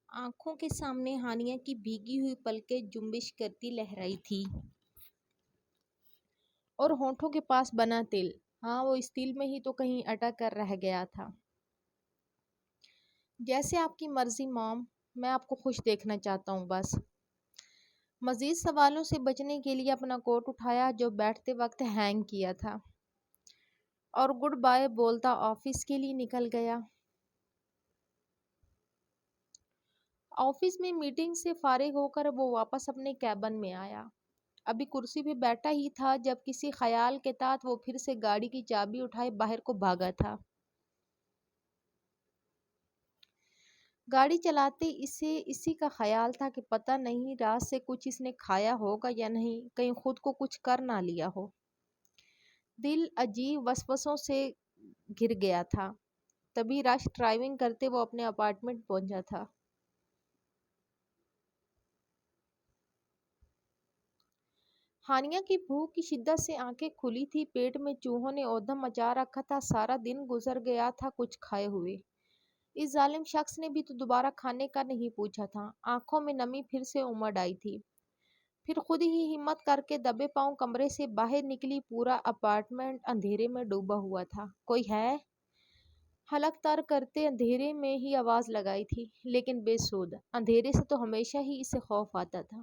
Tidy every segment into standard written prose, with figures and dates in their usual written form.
آنکھوں کے سامنے ہانیہ کی بھیگی ہوئی پلکیں جنبش کرتی لہرائی تھی اور ہونٹوں کے پاس بنا تل، ہاں وہ اس تل میں ہی تو کہیں اٹک کر رہ گیا تھا۔ جیسے آپ کی مرضی مام، میں آپ کو خوش دیکھنا چاہتا ہوں بس۔ مزید سوالوں سے بچنے کے لیے اپنا کوٹ اٹھایا جو بیٹھتے وقت ہینگ کیا تھا، اور گڈ بائے بولتا آفس کے لیے نکل گیا۔ آفس میں میٹنگ سے فارغ ہو کر وہ واپس اپنے کیبن میں آیا۔ ابھی کرسی پہ بیٹھا ہی تھا جب کسی خیال کے تحت وہ پھر سے گاڑی کی چابی اٹھائے باہر کو بھاگا تھا۔ گاڑی چلاتے اسے اسی کا خیال تھا کہ پتہ نہیں رات سے کچھ اس نے کھایا ہوگا یا نہیں، کہیں خود کو کچھ کر نہ لیا ہو۔ دل عجیب وسوسوں سے گھر گیا تھا۔ تبھی رش ڈرائیونگ کرتے وہ اپنے اپارٹمنٹ پہنچا تھا۔ ہانیہ کی بھوک کی شدت سے آنکھیں کھلی تھی، پیٹ میں چوہوں نے اودم مچا رکھا تھا، سارا دن گزر گیا تھا کچھ کھائے ہوئے۔ اس ظالم شخص نے بھی تو دوبارہ کھانے کا نہیں پوچھا تھا۔ آنکھوں میں نمی پھر سے امڑ آئی تھی، پھر خود ہی ہمت کر کے دبے پاؤں کمرے سے باہر نکلی۔ پورا اپارٹمنٹ اندھیرے میں ڈوبا ہوا تھا۔ کوئی ہے؟ حلق تر کرتے اندھیرے میں ہی آواز لگائی تھی، لیکن بے سود۔ اندھیرے سے تو ہمیشہ ہی اسے خوف آتا تھا۔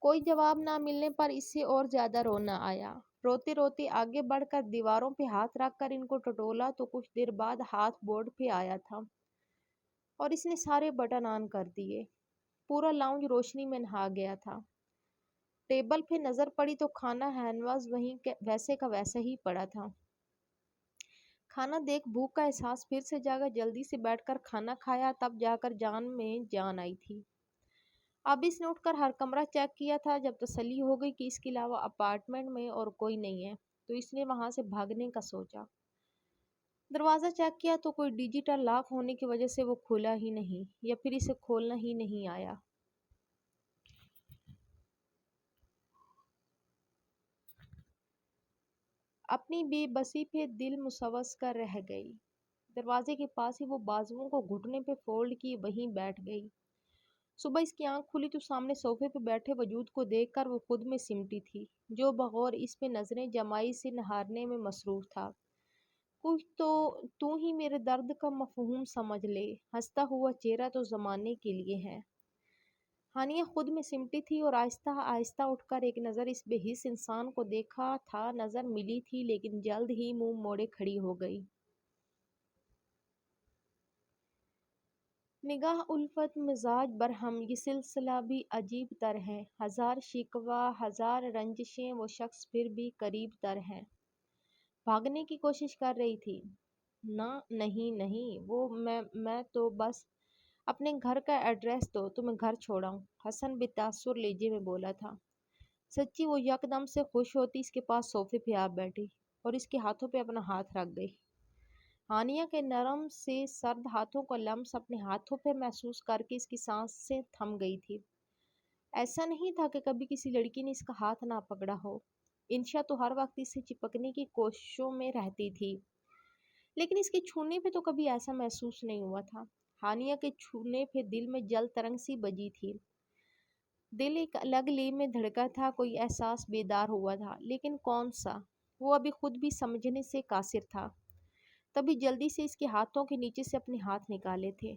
کوئی جواب نہ ملنے پر اسے اور زیادہ رونا آیا۔ روتے روتے آگے بڑھ کر دیواروں پہ ہاتھ رکھ کر ان کو ٹٹولا تو کچھ دیر بعد ہاتھ بورڈ پہ آیا تھا اور اس نے سارے بٹن آن کر دیے۔ پورا لاؤنج روشنی میں نہا گیا تھا۔ ٹیبل پہ نظر پڑی تو کھانا ہینڈواش وہیں ویسے کا ویسا ہی پڑا تھا۔ کھانا دیکھ بھوک کا احساس پھر سے جاگا۔ جلدی سے بیٹھ کر کھانا کھایا، تب جا کر جان میں جان آئی تھی۔ اب اس نے اٹھ کر ہر کمرہ چیک کیا تھا۔ جب تسلی ہو گئی کہ اس کے علاوہ اپارٹمنٹ میں اور کوئی نہیں ہے تو اس نے وہاں سے بھاگنے کا سوچا۔ دروازہ چیک کیا تو کوئی ڈیجیٹل لاک ہونے کی وجہ سے وہ کھلا ہی نہیں، یا پھر اسے کھولنا ہی نہیں آیا۔ اپنی بے بسی پہ دل مسوس کر رہ گئی۔ دروازے کے پاس ہی وہ بازوؤں کو گھٹنے پہ فولڈ کیے وہیں بیٹھ گئی۔ صبح اس کی آنکھ کھلی تو سامنے صوفے پہ بیٹھے وجود کو دیکھ کر وہ خود میں سمٹی تھی، جو بغور اس پہ نظریں جمائی سے نہارنے میں مصروف تھا۔ کچھ تو ہی میرے درد کا مفہوم سمجھ لے، ہنستا ہوا چہرہ تو زمانے کے لیے ہے۔ ہانیہ خود میں سمٹی تھی اور آہستہ آہستہ اٹھ کر ایک نظر اس بے حس انسان کو دیکھا تھا۔ نظر ملی تھی لیکن جلد ہی منہ موڑے کھڑی ہو گئی۔ نگاہ الفت، مزاج برہم، یہ سلسلہ بھی عجیب تر ہے۔ ہزار شکوہ، ہزار رنجشیں، وہ شخص پھر بھی قریب تر ہے۔ بھاگنے کی کوشش کر رہی تھی؟ نہیں، وہ میں تو بس اپنے گھر کا ایڈریس دو تو میں گھر چھوڑاؤں، حسن بے تاثر لہجے میں بولا تھا۔ سچی وہ یکدم سے خوش ہوتی اس کے پاس صوفے پہ آ بیٹھی اور اس کے ہاتھوں پہ اپنا ہاتھ رکھ گئی۔ ہانیہ کے نرم سے سرد ہاتھوں کا لمس اپنے ہاتھوں پہ محسوس کر کے اس کی سانسیں تھم گئی تھی۔ ایسا نہیں تھا کہ کبھی کسی لڑکی نے اس کا ہاتھ نہ پکڑا ہو۔ انشا تو ہر وقت اس سے چپکنے کی کوششوں میں رہتی تھی، لیکن اس کے چھونے پہ تو کبھی ایسا محسوس نہیں ہوا تھا۔ ہانیہ کے چھونے پہ دل میں جل ترنگ سی بجی تھی۔ دل ایک الگ لے میں دھڑکا تھا، کوئی احساس بیدار ہوا تھا، لیکن کون سا؟ وہ ابھی خود بھی سمجھنے سے قاصر تھا۔ تبھی جلدی سے اس کے ہاتھوں کے نیچے سے اپنے ہاتھ نکالے تھے۔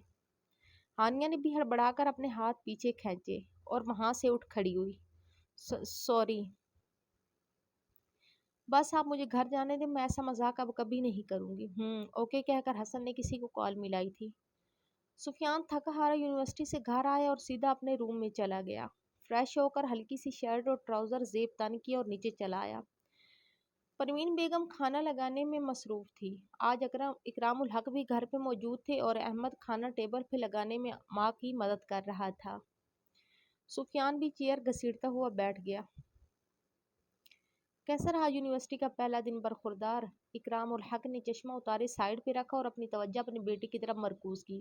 ہانیہ نے بھی ہڑبڑا کر اپنے ہاتھ پیچھے کھینچے اور وہاں سے اٹھ کھڑی ہوئی۔ سوری، بس آپ مجھے گھر جانے دیں، میں ایسا مذاق اب کبھی نہیں کروں گی۔ اوکے کہہ کر حسن نے کسی کو کال ملائی تھی۔ سفیان تھکا ہارا یونیورسٹی سے گھر آیا اور سیدھا اپنے روم میں چلا گیا۔ فریش ہو کر ہلکی سی شرٹ اور ٹراؤزر زیب تن کی اور نیچے چلا آیا۔ پروین بیگم کھانا لگانے میں مصروف تھی۔ آج اکرام الحق بھی گھر پہ موجود تھے اور احمد کھانا ٹیبل پہ لگانے میں ماں کی مدد کر رہا تھا۔ سفیان بھی چیئر گھسیٹتا ہوا بیٹھ گیا۔ کیسا رہا یونیورسٹی کا پہلا دن برخوردار؟ اکرام الحق نے چشمہ اتارے سائڈ پہ رکھا اور اپنی توجہ اپنی بیٹی کی طرف مرکوز کی۔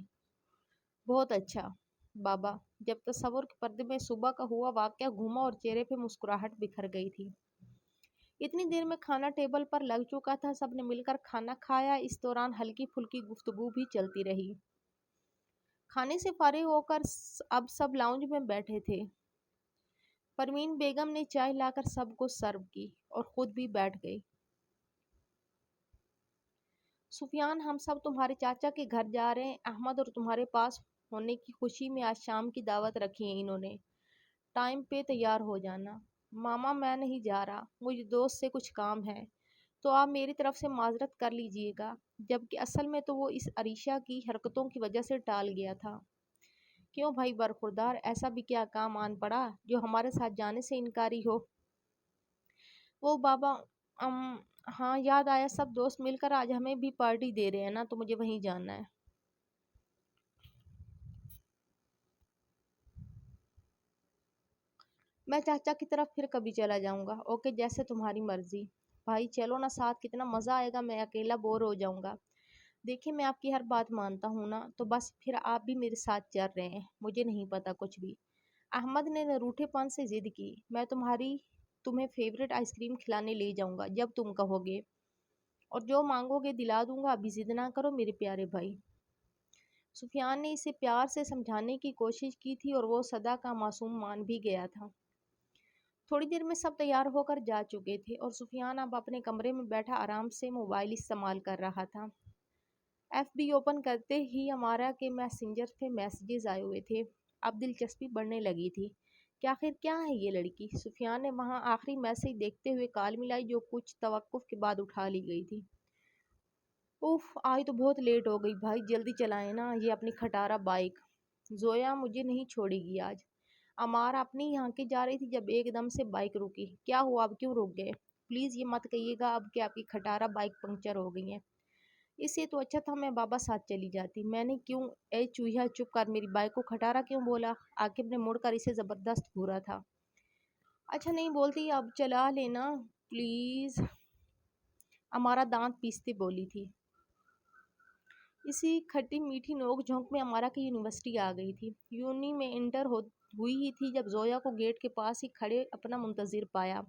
بہت اچھا بابا۔ جب تصور کے پردے میں صبح کا ہوا واقعہ گھوما اور چہرے پہ مسکراہٹ بکھر گئی تھی۔ اتنی دیر میں کھانا ٹیبل پر لگ چکا تھا، سب نے مل کر کھانا کھایا۔ اس دوران ہلکی پھلکی گفتگو بھی چلتی رہی۔ کھانے سے فارغ ہو کر اب سب لاؤنج میں بیٹھے تھے۔ پروین بیگم نے چائے لا کر سب کو سرو کی اور خود بھی بیٹھ گئی۔ سفیان، ہم سب تمہارے چاچا کے گھر جا رہے ہیں۔ احمد اور تمہارے پاس ہونے کی خوشی میں آج شام کی دعوت رکھی ہے انہوں نے۔ ٹائم پہ تیار ہو جانا۔ ماما میں نہیں جا رہا، مجھے دوست سے کچھ کام ہے، تو آپ میری طرف سے معذرت کر لیجئے گا۔ جبکہ اصل میں تو وہ اس عریشہ کی حرکتوں کی وجہ سے ٹال گیا تھا۔ کیوں بھائی برخوردار، ایسا بھی کیا کام آن پڑا جو ہمارے ساتھ جانے سے انکاری ہو؟ وہ بابا ہاں یاد آیا، سب دوست مل کر آج ہمیں بھی پارٹی دے رہے ہیں نا، تو مجھے وہیں جانا ہے۔ میں چاچا کی طرف پھر کبھی چلا جاؤں گا۔ اوکے، جیسے تمہاری مرضی۔ بھائی چلو نا ساتھ، کتنا مزہ آئے گا، میں اکیلا بور ہو جاؤں گا۔ دیکھیں میں آپ کی ہر بات مانتا ہوں نا، تو بس پھر آپ بھی میرے ساتھ چل رہے ہیں، مجھے نہیں پتا کچھ بھی۔ احمد نے روٹھے پن سے ضد کی۔ میں تمہیں فیورٹ آئس کریم کھلانے لے جاؤں گا جب تم کہو گے، اور جو مانگو گے دلا دوں گا، ابھی ضد نہ کرو میرے پیارے بھائی۔ سفیان نے اسے پیار سے سمجھانے کی کوشش کی تھی اور وہ صدا کا معصوم مان بھی گیا تھا۔ تھوڑی دیر میں سب تیار ہو کر جا چکے تھے اور سفیان اب اپنے کمرے میں بیٹھا آرام سے موبائل استعمال کر رہا تھا۔ ایف بی اوپن کرتے ہی ہمارا کے میسنجر پہ میسیجز آئے ہوئے تھے۔ اب دلچسپی بڑھنے لگی تھی کہ آخر کیا ہے یہ لڑکی۔ سفیان نے وہاں آخری میسیج دیکھتے ہوئے کال ملائی جو کچھ توقف کے بعد اٹھا لی گئی تھی۔ اوف، آج تو بہت لیٹ ہو گئی بھائی، جلدی چلائیں نا یہ اپنی کھٹارا بائک۔ زویا مجھے نہیں چھوڑے گی آج۔ امارا اپنی یہاں کے جا رہی تھی جب ایک دم سے بائک رکی۔ کیا ہوا، اب کیوں رک گئے؟ پلیز یہ مت کہیے گا اب کہ آپ کی کھٹارا بائک پنکچر ہو گئی ہے۔ اس سے تو اچھا تھا میں بابا ساتھ چلی جاتی۔ میں نے کیوں، اے چوہیا چپ کر، میری بائک کو کھٹارا کیوں بولا؟ عاقب نے مڑ کر اسے زبردست گھورا تھا۔ اچھا نہیں بولتی، اب چلا لینا پلیز، امارا دانت پیستے بولی تھی۔ اسی کھٹی میٹھی نوک جھونک میں امارا کی یونیورسٹی آ گئی تھی۔ یونی میں انٹر ہوئی ہی تھی جب زویا کو گیٹ کے پاس ہی کھڑے اپنا منتظر پایا۔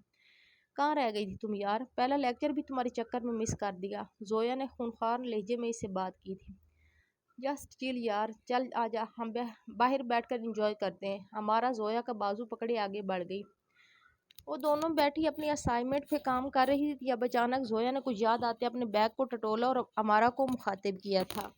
کہاں رہ گئی تھی تم یار، پہلا لیکچر بھی تمہارے چکر میں مس کر دیا۔ زویا نے خونخوار لہجے میں اس سے بات کی تھی۔ جسٹ چل یار، چل آجا، ہم باہر بیٹھ کر انجوائے کرتے ہیں۔ امارا زویا کا بازو پکڑے آگے بڑھ گئی۔ وہ دونوں بیٹھی اپنی اسائنمنٹ پہ کام کر رہی تھی جب اچانک زویا نے کچھ یاد آتے اپنے بیگ کو ٹٹولا اور امارا کو مخاطب کیا تھا۔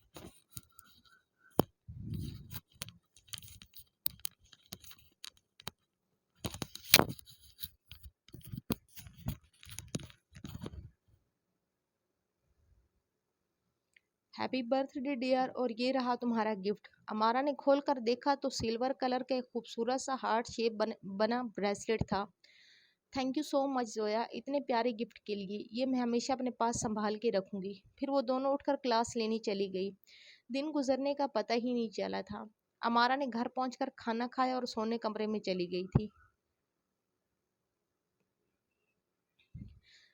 ہیپی برتھ ڈے ڈیئر، اور یہ رہا تمہارا گفٹ۔ امارا نے کھول کر دیکھا تو سلور کلر کا ایک خوبصورت سا ہارٹ شیپ بنا بریسلیٹ تھا۔ تھینک یو سو مچ زویا، اتنے پیارے گفٹ کے لیے، یہ میں ہمیشہ اپنے پاس سنبھال کے رکھوں گی۔ پھر وہ دونوں اٹھ کر کلاس لینی چلی گئی۔ دن گزرنے کا پتہ ہی نہیں چلا تھا۔ امارا نے گھر پہنچ کر کھانا کھایا اور سونے کمرے میں چلی گئی تھی۔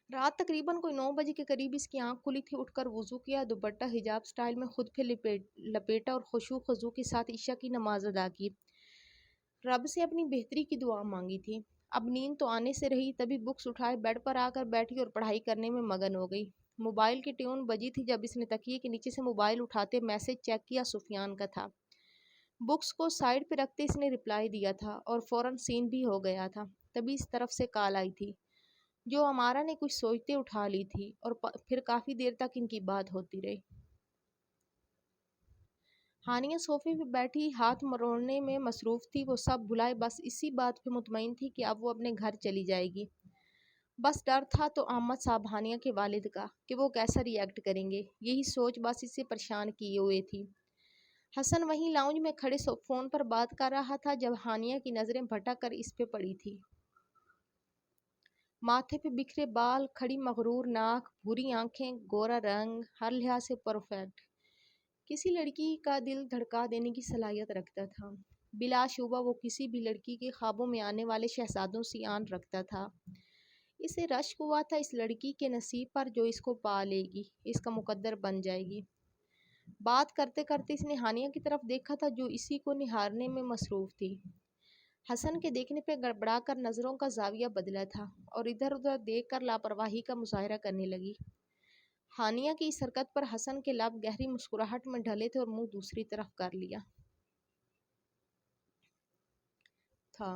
رات تقریباً کوئی 9 بجے کے قریب اس کی آنکھ کھلی تھی۔ اٹھ کر وضو کیا، دوپٹہ حجاب سٹائل میں خود پہ لپیٹا اور خشوع خضوع کے ساتھ عشاء کی نماز ادا کی۔ رب سے اپنی بہتری کی دعا مانگی تھی۔ اب نیند تو آنے سے رہی، تبھی بکس اٹھائے بیڈ پر آ کر بیٹھی اور پڑھائی کرنے میں مگن ہو گئی۔ موبائل کی ٹیون بجی تھی جب اس نے تکیے کے نیچے سے موبائل اٹھاتے میسج چیک کیا، سفیان کا تھا۔ بکس کو سائیڈ پہ رکھتے اس نے رپلائی دیا تھا اور فوراً سین بھی ہو گیا تھا۔ تبھی اس طرف سے کال آئی تھی جو امارا نے کچھ سوچتے اٹھا لی تھی، اور پھر کافی دیر تک ان کی بات ہوتی رہی۔ ہانیہ صوفے پہ بیٹھی ہاتھ مروڑنے میں مصروف تھی۔ وہ سب بھلائے بس اسی بات پہ مطمئن تھی کہ اب وہ اپنے گھر چلی جائے گی۔ بس ڈر تھا تو احمد صاحب ہانیہ کے والد کا کہ وہ کیسا ری ایکٹ کریں گے، یہی سوچ بس اسے پریشان کیے ہوئے تھی۔ حسن وہیں لاؤنج میں کھڑے فون پر بات کر رہا تھا جب ہانیہ کی نظریں بھٹک کر اس پہ پڑی تھی۔ ماتھے پہ بکھرے بال، کھڑی مغرور ناک، بھوری آنکھیں، گورا رنگ، ہر لحاظ سے پرفیکٹ، کسی لڑکی کا دل دھڑکا دینے کی صلاحیت رکھتا تھا۔ بلا شبہ وہ کسی بھی لڑکی کے خوابوں میں آنے والے شہزادوں سی آن رکھتا تھا۔ اسے رشک ہوا تھا اس لڑکی کے نصیب پر جو اس کو پا لے گی، اس کا مقدر بن جائے گی۔ بات کرتے کرتے اس نے ہانیہ کی طرف دیکھا تھا جو اسی کو نہارنے میں مصروف تھی۔ حسن کے دیکھنے پہ گڑبڑا کر نظروں کا زاویہ بدلا تھا اور ادھر ادھر دیکھ کر لاپرواہی کا مظاہرہ کرنے لگی۔ ہانیہ کی اس حرکت پر حسن کے لب گہری مسکراہٹ میں ڈھلے تھے اور منہ دوسری طرف کر لیا تھا۔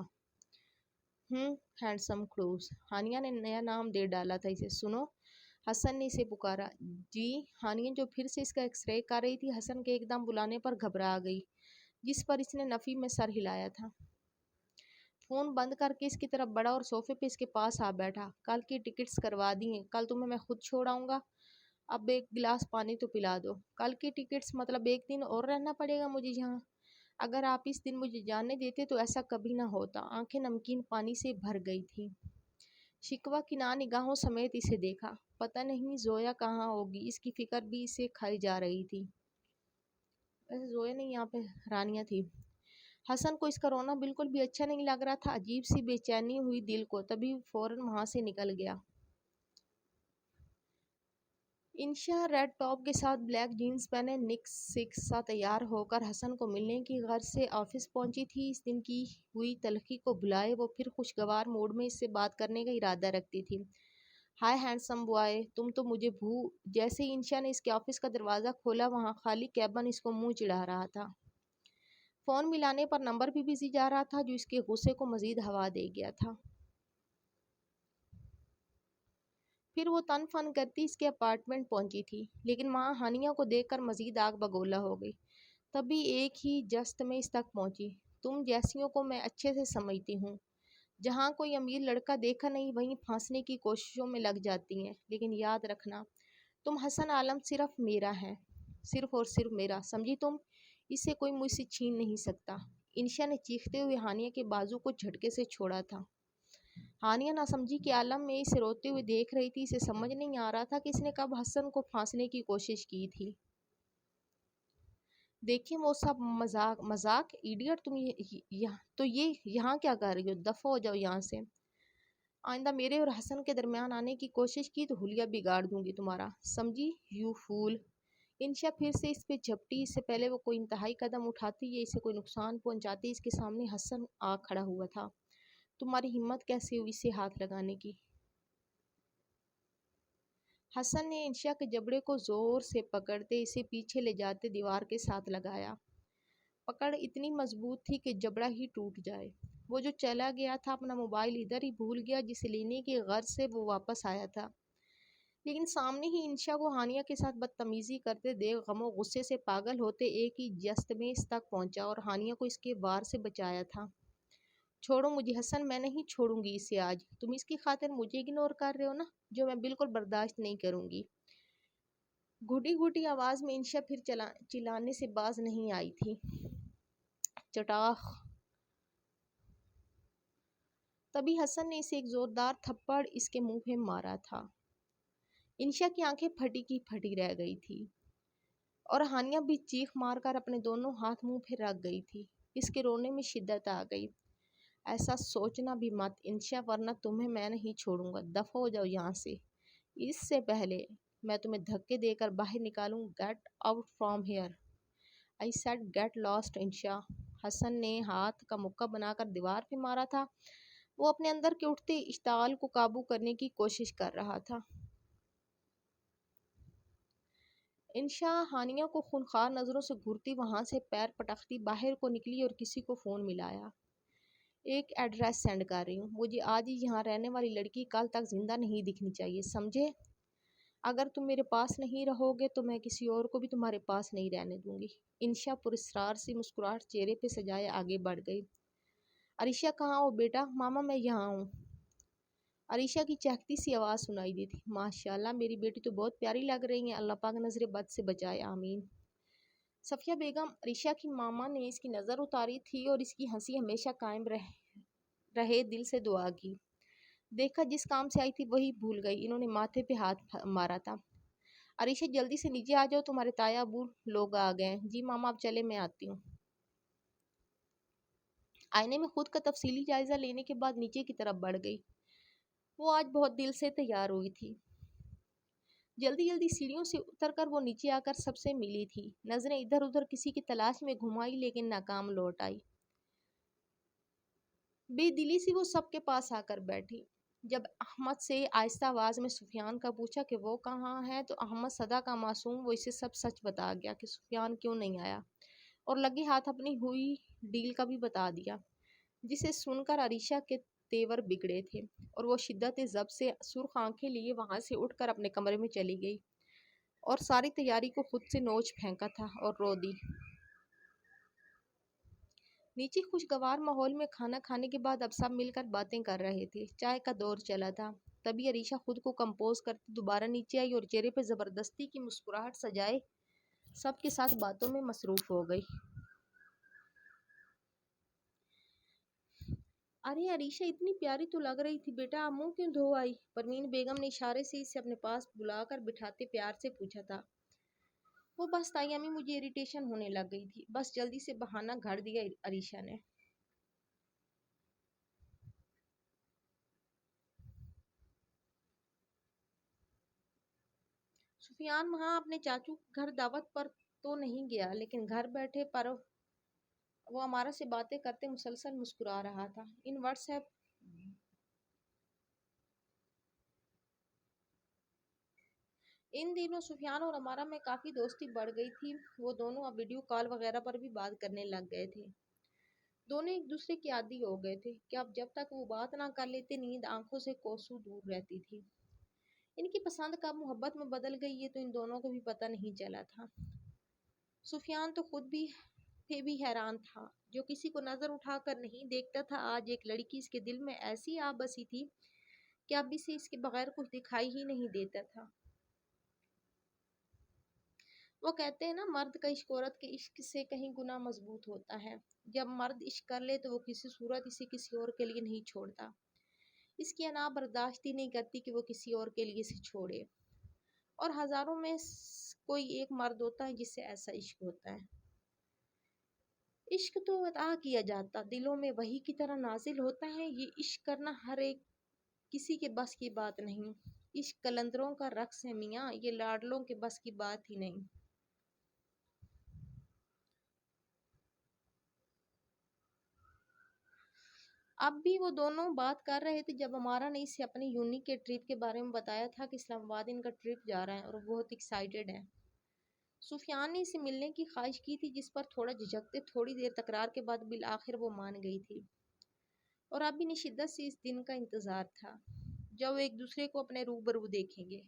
ہینڈسم کروز، ہانیہ نے نیا نام دے ڈالا تھا اسے۔ سنو، حسن نے اسے پکارا۔ جی؟ ہانیہ جو پھر سے اس کا ایکس رے کر رہی تھی، حسن کے ایک دم بلانے پر گھبرا گئی، جس پر اس نے نفی میں سر ہلایا تھا۔ فون بند کر کے اس کی طرف بڑھا اور صوفے پہ اس کے پاس آ بیٹھا۔ کل کی ٹکٹس کروا دی ہیں، کل تمہیں میں خود چھوڑ آؤں گا، اب ایک گلاس پانی تو پلا دو۔ کل کی ٹکٹس مطلب ایک دن اور رہنا پڑے گا مجھے یہاں؟ اگر آپ اس دن مجھے جانے دیتے تو ایسا کبھی نہ ہوتا۔ آنکھیں نمکین پانی سے بھر گئی تھیں۔ شکوہ کناں نگاہوں سمیت اسے دیکھا۔ پتہ نہیں زویا کہاں ہوگی، اس کی فکر بھی اسے کھائی جا رہی تھی۔ ویسے زویا نہیں، یہاں پہ رانیہ تھی۔ حسن کو اس کا رونا بالکل بھی اچھا نہیں لگ رہا تھا، عجیب سی بے چینی ہوئی دل کو، تبھی فوراً وہاں سے نکل گیا۔ انشا ریڈ ٹاپ کے ساتھ بلیک جینز پہنے نک سا تیار ہو کر حسن کو ملنے کی غرض سے آفس پہنچی تھی۔ اس دن کی ہوئی تلخی کو بھلائے وہ پھر خوشگوار موڈ میں اس سے بات کرنے کا ارادہ رکھتی تھی۔ ہائے ہینڈسم بوائے، تم تو مجھے جیسے ہی انشا نے اس کے آفس کا دروازہ کھولا، وہاں خالی کیبن اس کو منہ چڑھا رہا تھا۔ فون ملانے پر نمبر بھی بزی جا رہا تھا، جو اس کے غصے کو مزید ہوا دے گیا تھا۔ پھر وہ تن فن کرتی اس کے اپارٹمنٹ پہنچی تھی، لیکن وہاں ہانیہ کو دیکھ کر مزید آگ بگولا ہو گئی۔ تبھی ایک ہی جست میں اس تک پہنچی۔ تم جیسیوں کو میں اچھے سے سمجھتی ہوں، جہاں کوئی امیر لڑکا دیکھا نہیں وہیں پھانسنے کی کوششوں میں لگ جاتی ہیں، لیکن یاد رکھنا تم حسن عالم صرف میرا ہے، صرف اور صرف میرا، سمجھی تم؟ اسے کوئی مجھ سے چھین نہیں سکتا۔ انشا نے چیختے ہوئے ہانیہ کے بازو کو جھٹکے سے چھوڑا تھا۔ ہانیہ ناسمجھی کے عالم میں اسے روتے ہوئے دیکھ رہی تھی۔ اسے سمجھ نہیں آ رہا تھا کہ اس نے کب حسن کو پھانسنے کی کوشش کی تھی۔ دیکھیں وہ سب مذاق، ایڈیٹ، تم یہ یہاں کیا کر رہی ہو؟ دفع ہو جاؤ یہاں سے۔ آئندہ میرے اور حسن کے درمیان آنے کی کوشش کی تو حلیہ بگاڑ دوں گی تمہارا، سمجھی؟ یو فول۔ انشا پھر سے اس پہ جھپٹی۔ اس سے پہلے وہ کوئی انتہائی قدم اٹھاتی یا اسے کوئی نقصان پہنچاتی، اس کے سامنے حسن آ کھڑا ہوا تھا۔ تمہاری ہمت کیسے ہوئی اسے ہاتھ لگانے کی؟ حسن نے انشا کے جبڑے کو زور سے پکڑتے اسے پیچھے لے جاتے دیوار کے ساتھ لگایا۔ پکڑ اتنی مضبوط تھی کہ جبڑا ہی ٹوٹ جائے۔ وہ جو چلا گیا تھا، اپنا موبائل ادھر ہی بھول گیا جسے لینے کی غرض سے وہ واپس آیا تھا، لیکن سامنے ہی انشا کو ہانیہ کے ساتھ بدتمیزی کرتے دیکھ غم و غصے سے پاگل ہوتے ایک ہی جست میں اس تک پہنچا اور ہانیہ کو اس کے وار سے بچایا تھا۔ چھوڑو مجھے حسن، میں نہیں چھوڑوں گی اسے آج۔ تم اس کی خاطر مجھے اگنور کر رہے ہو نا، جو میں بالکل برداشت نہیں کروں گی۔ گھٹی گھٹی آواز میں انشا پھر چلانے سے باز نہیں آئی تھی۔ چٹاخ! تبھی حسن نے اسے ایک زوردار تھپڑ اس کے منہ پہ مارا تھا۔ انشا کی آنکھیں پھٹی کی پھٹی رہ گئی تھی اور ہانیہ بھی چیخ مار کر اپنے دونوں ہاتھ منہ پہ رکھ گئی تھی۔ اس کے رونے میں شدت آ گئی۔ ایسا سوچنا بھی مت انشا، ورنہ تمہیں میں نہیں چھوڑوں گا۔ دفع ہو جاؤ یہاں سے، اس سے پہلے میں تمہیں دھکے دے کر باہر نکالوں۔ Get out from here, I said get lost Insha. Hassan نے ہاتھ کا مکہ بنا کر دیوار پہ مارا تھا۔ وہ اپنے اندر کے اٹھتے اشتعال کو قابو کرنے کی کوشش کر رہا تھا۔ انشا ہانیہ کو خونخوار نظروں سے گھورتی وہاں سے پیر پٹکتی باہر کو نکلی اور کسی کو فون ملایا۔ ایک ایڈریس سینڈ کر رہی ہوں، مجھے آج ہی یہاں رہنے والی لڑکی کل تک زندہ نہیں دکھنی چاہیے، سمجھے؟ اگر تم میرے پاس نہیں رہو گے تو میں کسی اور کو بھی تمہارے پاس نہیں رہنے دوں گی۔ انشا پراسرار سی مسکراہٹ چہرے پہ سجائے آگے بڑھ گئی۔ عریشہ کہاں ہو بیٹا؟ ماما میں یہاں ہوں، عریشہ کی چہکتی سی آواز سنائی دی تھی۔ ماشاءاللہ میری بیٹی تو بہت پیاری لگ رہی ہیں، اللہ پاک نظر بد سے بچائے، آمین۔ صفیہ بیگم، عریشہ کی ماما نے اس کی نظر اتاری تھی اور اس کی ہنسی ہمیشہ قائم رہے دل سے دعا کی۔ دیکھا جس کام سے آئی تھی وہی بھول گئی۔ انہوں نے ماتھے پہ ہاتھ مارا تھا۔ عریشہ جلدی سے نیچے آ جاؤ، تمہارے تایا ابو لوگ آ گئے ہیں۔ جی ماما اب چلے، میں آتی ہوں۔ آئینے میں خود کا تفصیلی جائزہ لینے کے بعد نیچے کی طرف بڑھ گئی۔ وہ آج بہت دل سے تیار ہوئی تھی۔ جلدی جلدی سیڑھیوں سے اتر کر وہ نیچے آ کر سب سے ملی تھی۔ نظریں ادھر ادھر کسی کی تلاش میں گھمائی لیکن ناکام لوٹ آئی۔ بے دلی سے وہ سب کے پاس آ کر بیٹھی۔ جب احمد سے آہستہ آواز میں سفیان کا پوچھا کہ وہ کہاں ہے تو احمد صدا کا معصوم وہ اسے سب سچ بتا گیا کہ سفیان کیوں نہیں آیا، اور لگے ہاتھ اپنی ہوئی ڈیل کا بھی بتا دیا، جسے سن کر عریشہ کے تیور بگڑے تھے اور وہ شدت ضبط سے سرخ آنکھیں لیے وہاں سے اٹھ کر اپنے کمرے میں چلی گئی اور ساری تیاری کو خود سے نوچ پھینکا تھا اور رو دی۔ نیچے خوشگوار ماحول میں کھانا کھانے کے بعد اب سب مل کر باتیں کر رہے تھے۔ چائے کا دور چلا تھا۔ تبھی عریشہ خود کو کمپوز کرتے دوبارہ نیچے آئی اور چہرے پہ زبردستی کی مسکراہٹ سجائے سب کے ساتھ باتوں میں مصروف ہو گئی۔ ارے عریشہ اتنی پیاری تو لگ رہی تھی بیٹا، آپ منہ کیوں دھو آئی؟ پروین بیگم نے اشارے سے اسے اپنے پاس بلا کر بٹھاتے پیار سے پوچھا تھا۔ وہ بس تائی امی مجھے اریٹیشن ہونے لگ گئی تھی، بس جلدی سے بہانہ گھڑ دیا عریشہ نے۔ سفیان وہاں اپنے چاچو کے گھر دعوت پر تو نہیں گیا، لیکن گھر بیٹھے پر وہ ہمارا سے باتیں کرتے مسلسل مسکرا رہا تھا۔ ان دنوں سفیان اور ہمارا میں کافی دوستی بڑھ گئی تھی۔ وہ دونوں اب ویڈیو کال وغیرہ پر بھی بات کرنے لگ گئے تھے۔ دونوں ایک دوسرے کے عادی ہو گئے تھے کہ اب جب تک وہ بات نہ کر لیتے نیند آنکھوں سے کوسوں دور رہتی تھی۔ ان کی پسند کب محبت میں بدل گئی یہ تو ان دونوں کو بھی پتہ نہیں چلا تھا۔ سفیان تو خود بھی پہ بھی حیران تھا، جو کسی کو نظر اٹھا کر نہیں دیکھتا تھا آج ایک لڑکی اس کے دل میں ایسی آ بسی تھی کہ اب اسے اس کے بغیر کچھ دکھائی ہی نہیں دیتا تھا۔ وہ کہتے ہیں نا مرد کا عشق عورت کے عشق سے کہیں گنا مضبوط ہوتا ہے۔ جب مرد عشق کر لے تو وہ کسی صورت اسے کسی اور کے لیے نہیں چھوڑتا۔ اس کی انا برداشت ہی نہیں کرتی کہ وہ کسی اور کے لیے اسے چھوڑے، اور ہزاروں میں کوئی ایک مرد ہوتا ہے جس سے ایسا عشق ہوتا ہے۔ عشق تو عطا کیا جاتا، دلوں میں وحی کی طرح نازل ہوتا ہے۔ یہ عشق کرنا ہر ایک کسی کے بس کی بات نہیں۔ عشق قلندروں کا رقص ہے میاں، یہ لاڈلوں کے بس کی بات ہی نہیں۔ اب بھی وہ دونوں بات کر رہے تھے جب ہمارا نے اسے اپنی یونی کے ٹرپ کے بارے میں بتایا تھا کہ اسلام آباد ان کا ٹرپ جا رہا ہے اور وہ بہت ایکسائٹڈ ہے۔ سفیان نے اسے ملنے کی خواہش کی تھی، جس پر تھوڑا جھجکتے تھوڑی دیر تکرار کے بعد بالآخر وہ مان گئی تھی، اور اب انہیں شدت سے اس دن کا انتظار تھا جب وہ ایک دوسرے کو اپنے روبرو دیکھیں گے۔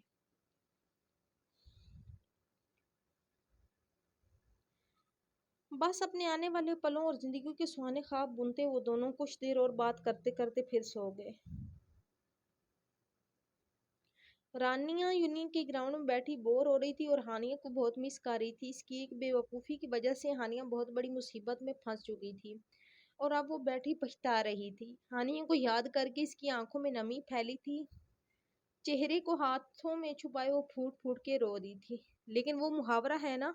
بس اپنے آنے والے پلوں اور زندگی کے سہانے خواب بنتے وہ دونوں کچھ دیر اور بات کرتے کرتے پھر سو گئے۔ رانیہ یونین کے گراؤنڈ میں بیٹھی بور ہو رہی تھی اور ہانیہ کو بہت مس کر رہی تھی۔ اس کی ایک بے وقوفی کی وجہ سے ہانیہ بہت بڑی مصیبت میں پھنس چکی تھی اور اب وہ بیٹھی پچھتا رہی تھی۔ ہانیہ کو یاد کر کے اس کی آنکھوں میں نمی پھیلی تھی، چہرے کو ہاتھوں میں چھپائے وہ پھوٹ پھوٹ کے رو رہی تھی۔ لیکن وہ محاورہ ہے نا،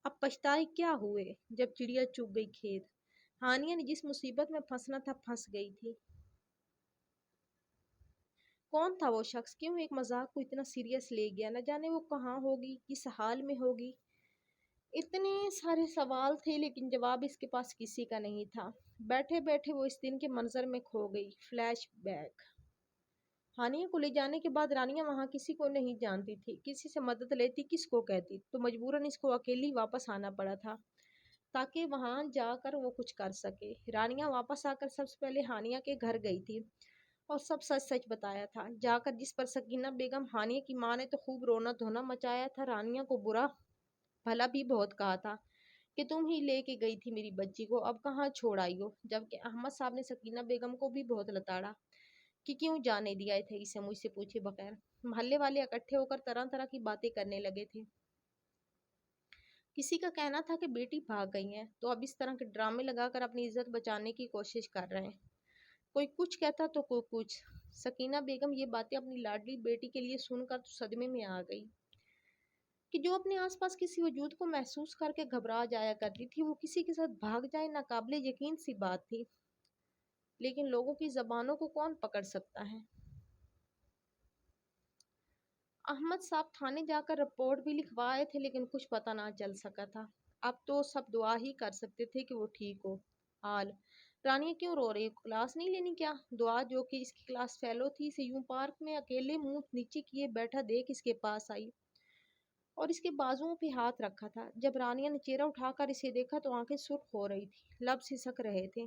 اب پچھتائے کیا ہوئے جب چڑیا چگ گئی کھیت۔ ہانیہ نے جس مصیبت میں پھنسنا تھا پھنس گئی تھی۔ کون تھا وہ شخص؟ کیوں ایک مذاق کو اتنا سیریس لے گیا؟ نہ جانے وہ کہاں ہوگی، کس حال میں ہوگی؟ اتنے سارے سوال تھے لیکن جواب اس کے پاس کسی کا نہیں تھا۔ بیٹھے بیٹھے وہ اس دن کے منظر میں کھو گئی۔ Flash back. ہانیہ کو لے جانے کے بعد رانیہ وہاں کسی کو نہیں جانتی تھی، کسی سے مدد لیتی کس کو کہتی، تو مجبوراً اس کو اکیلی واپس آنا پڑا تھا تاکہ وہاں جا کر وہ کچھ کر سکے۔ رانیہ واپس آ کر سب سے پہلے ہانیہ کے گھر گئی تھی اور سب سچ سچ بتایا تھا جا کر، جس پر سکینہ بیگم ہانیہ کی ماں نے تو خوب رونا دھونا مچایا تھا۔ رانیہ کو برا بھلا بھی بہت کہا تھا کہ تم ہی لے کے گئی تھی میری بچی کو، اب کہاں چھوڑ آئی ہو، جبکہ احمد صاحب نے سکینہ بیگم کو بھی بہت لتاڑا کہ کیوں جانے دیا تھے اسے مجھ سے پوچھے بغیر۔ محلے والے اکٹھے ہو کر طرح طرح کی باتیں کرنے لگے تھے۔ کسی کا کہنا تھا کہ بیٹی بھاگ گئی ہیں تو اب اس طرح کے ڈرامے لگا کر اپنی عزت بچانے کی کوشش کر رہے ہیں۔ کوئی کچھ کہتا تو کوئی کچھ۔ سکینہ بیگم یہ باتیں اپنی لاڈلی بیٹی کے لیے سن کر تو صدمے میں آ گئی کہ جو اپنے آس پاس کسی وجود کو محسوس کر کے گھبرا جایا کرتی تھی وہ کسی کے ساتھ بھاگ جائے، ناقابل یقین سی بات تھی، لیکن لوگوں کی زبانوں کو کون پکڑ سکتا ہے۔ احمد صاحب تھانے جا کر رپورٹ بھی لکھوائے تھے لیکن کچھ پتہ نہ چل سکا تھا۔ اب تو سب دعا ہی کر سکتے تھے کہ وہ ٹھیک ہو حال۔ رانیہ کیوں رو رہی ہو؟ کلاس نہیں لینی کیا؟ دعا جو کہ اس کی کلاس فیلو تھی اسے یوں پارک میں اکیلے منہ نیچے کیے بیٹھا دیکھ اس کے پاس آئی اور اس کے بازوؤں پہ ہاتھ رکھا تھا۔ جب رانیہ نے چہرہ اٹھا کر اسے دیکھا تو آنکھیں سرخ ہو رہی تھی، لب سسک رہے تھے۔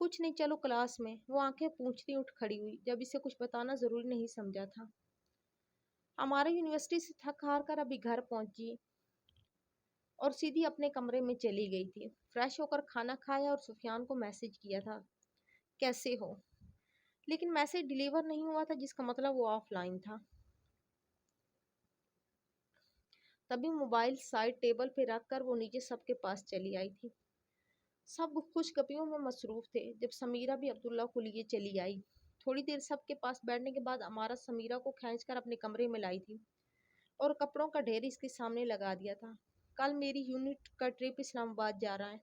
کچھ نہیں، چلو کلاس میں۔ وہ آنکھیں پونچھتی اٹھ کھڑی ہوئی جب اسے کچھ بتانا ضروری نہیں سمجھا تھا۔ ہمارا یونیورسٹی سے تھک ہار کر ابھی گھر پہنچی اور سیدھی اپنے کمرے میں چلی گئی تھی۔ فریش ہو کر کھانا کھایا اور سفیان کو میسج کیا تھا، کیسے ہو؟ لیکن میسج ڈیلیور نہیں ہوا تھا، جس کا مطلب وہ آف لائن تھا۔ تبھی موبائل سائڈ ٹیبل پہ رکھ کر وہ نیچے سب کے پاس چلی آئی تھی۔ سب خوش گپیوں میں مصروف تھے جب سمیرہ بھی عبداللہ کو لیے چلی آئی۔ تھوڑی دیر سب کے پاس بیٹھنے کے بعد امارہ سمیرہ کو کھینچ کر اپنے کمرے میں لائی تھی اور کپڑوں کا ڈھیر اس کے سامنے لگا دیا تھا۔ کل میری یونٹ کا ٹرپ اسلام آباد جا رہا ہے،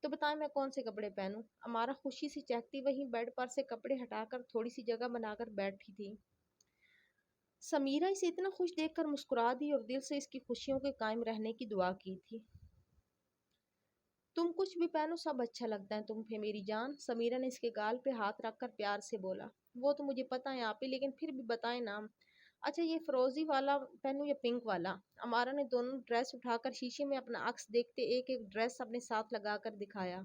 تو بتائیں میں کون سے کپڑے پہنوں؟ امارہ خوشی سے چہکتی وہیں بیڈ پر سے کپڑے ہٹا کر تھوڑی سی جگہ بنا کر بیٹھی تھی۔ سمیرہ اسے اتنا خوش دیکھ کر مسکرا دی اور دل سے اس کی خوشیوں کے قائم رہنے کی دعا کی تھی۔ تم کچھ بھی پہنو سب اچھا لگتا ہے تم پہ میری جان، سمیرہ نے اس کے گال پہ ہاتھ رکھ کر پیار سے بولا۔ وہ تو مجھے پتہ ہے آپی، لیکن پھر بھی بتائیں نا۔ اچھا یہ فروزی والا پہنوں یا پنک والا؟ امارہ نے دونوں ڈریس اٹھا کر شیشے میں اپنا عکس دیکھتے ایک ایک ڈریس اپنے ساتھ لگا کر دکھایا۔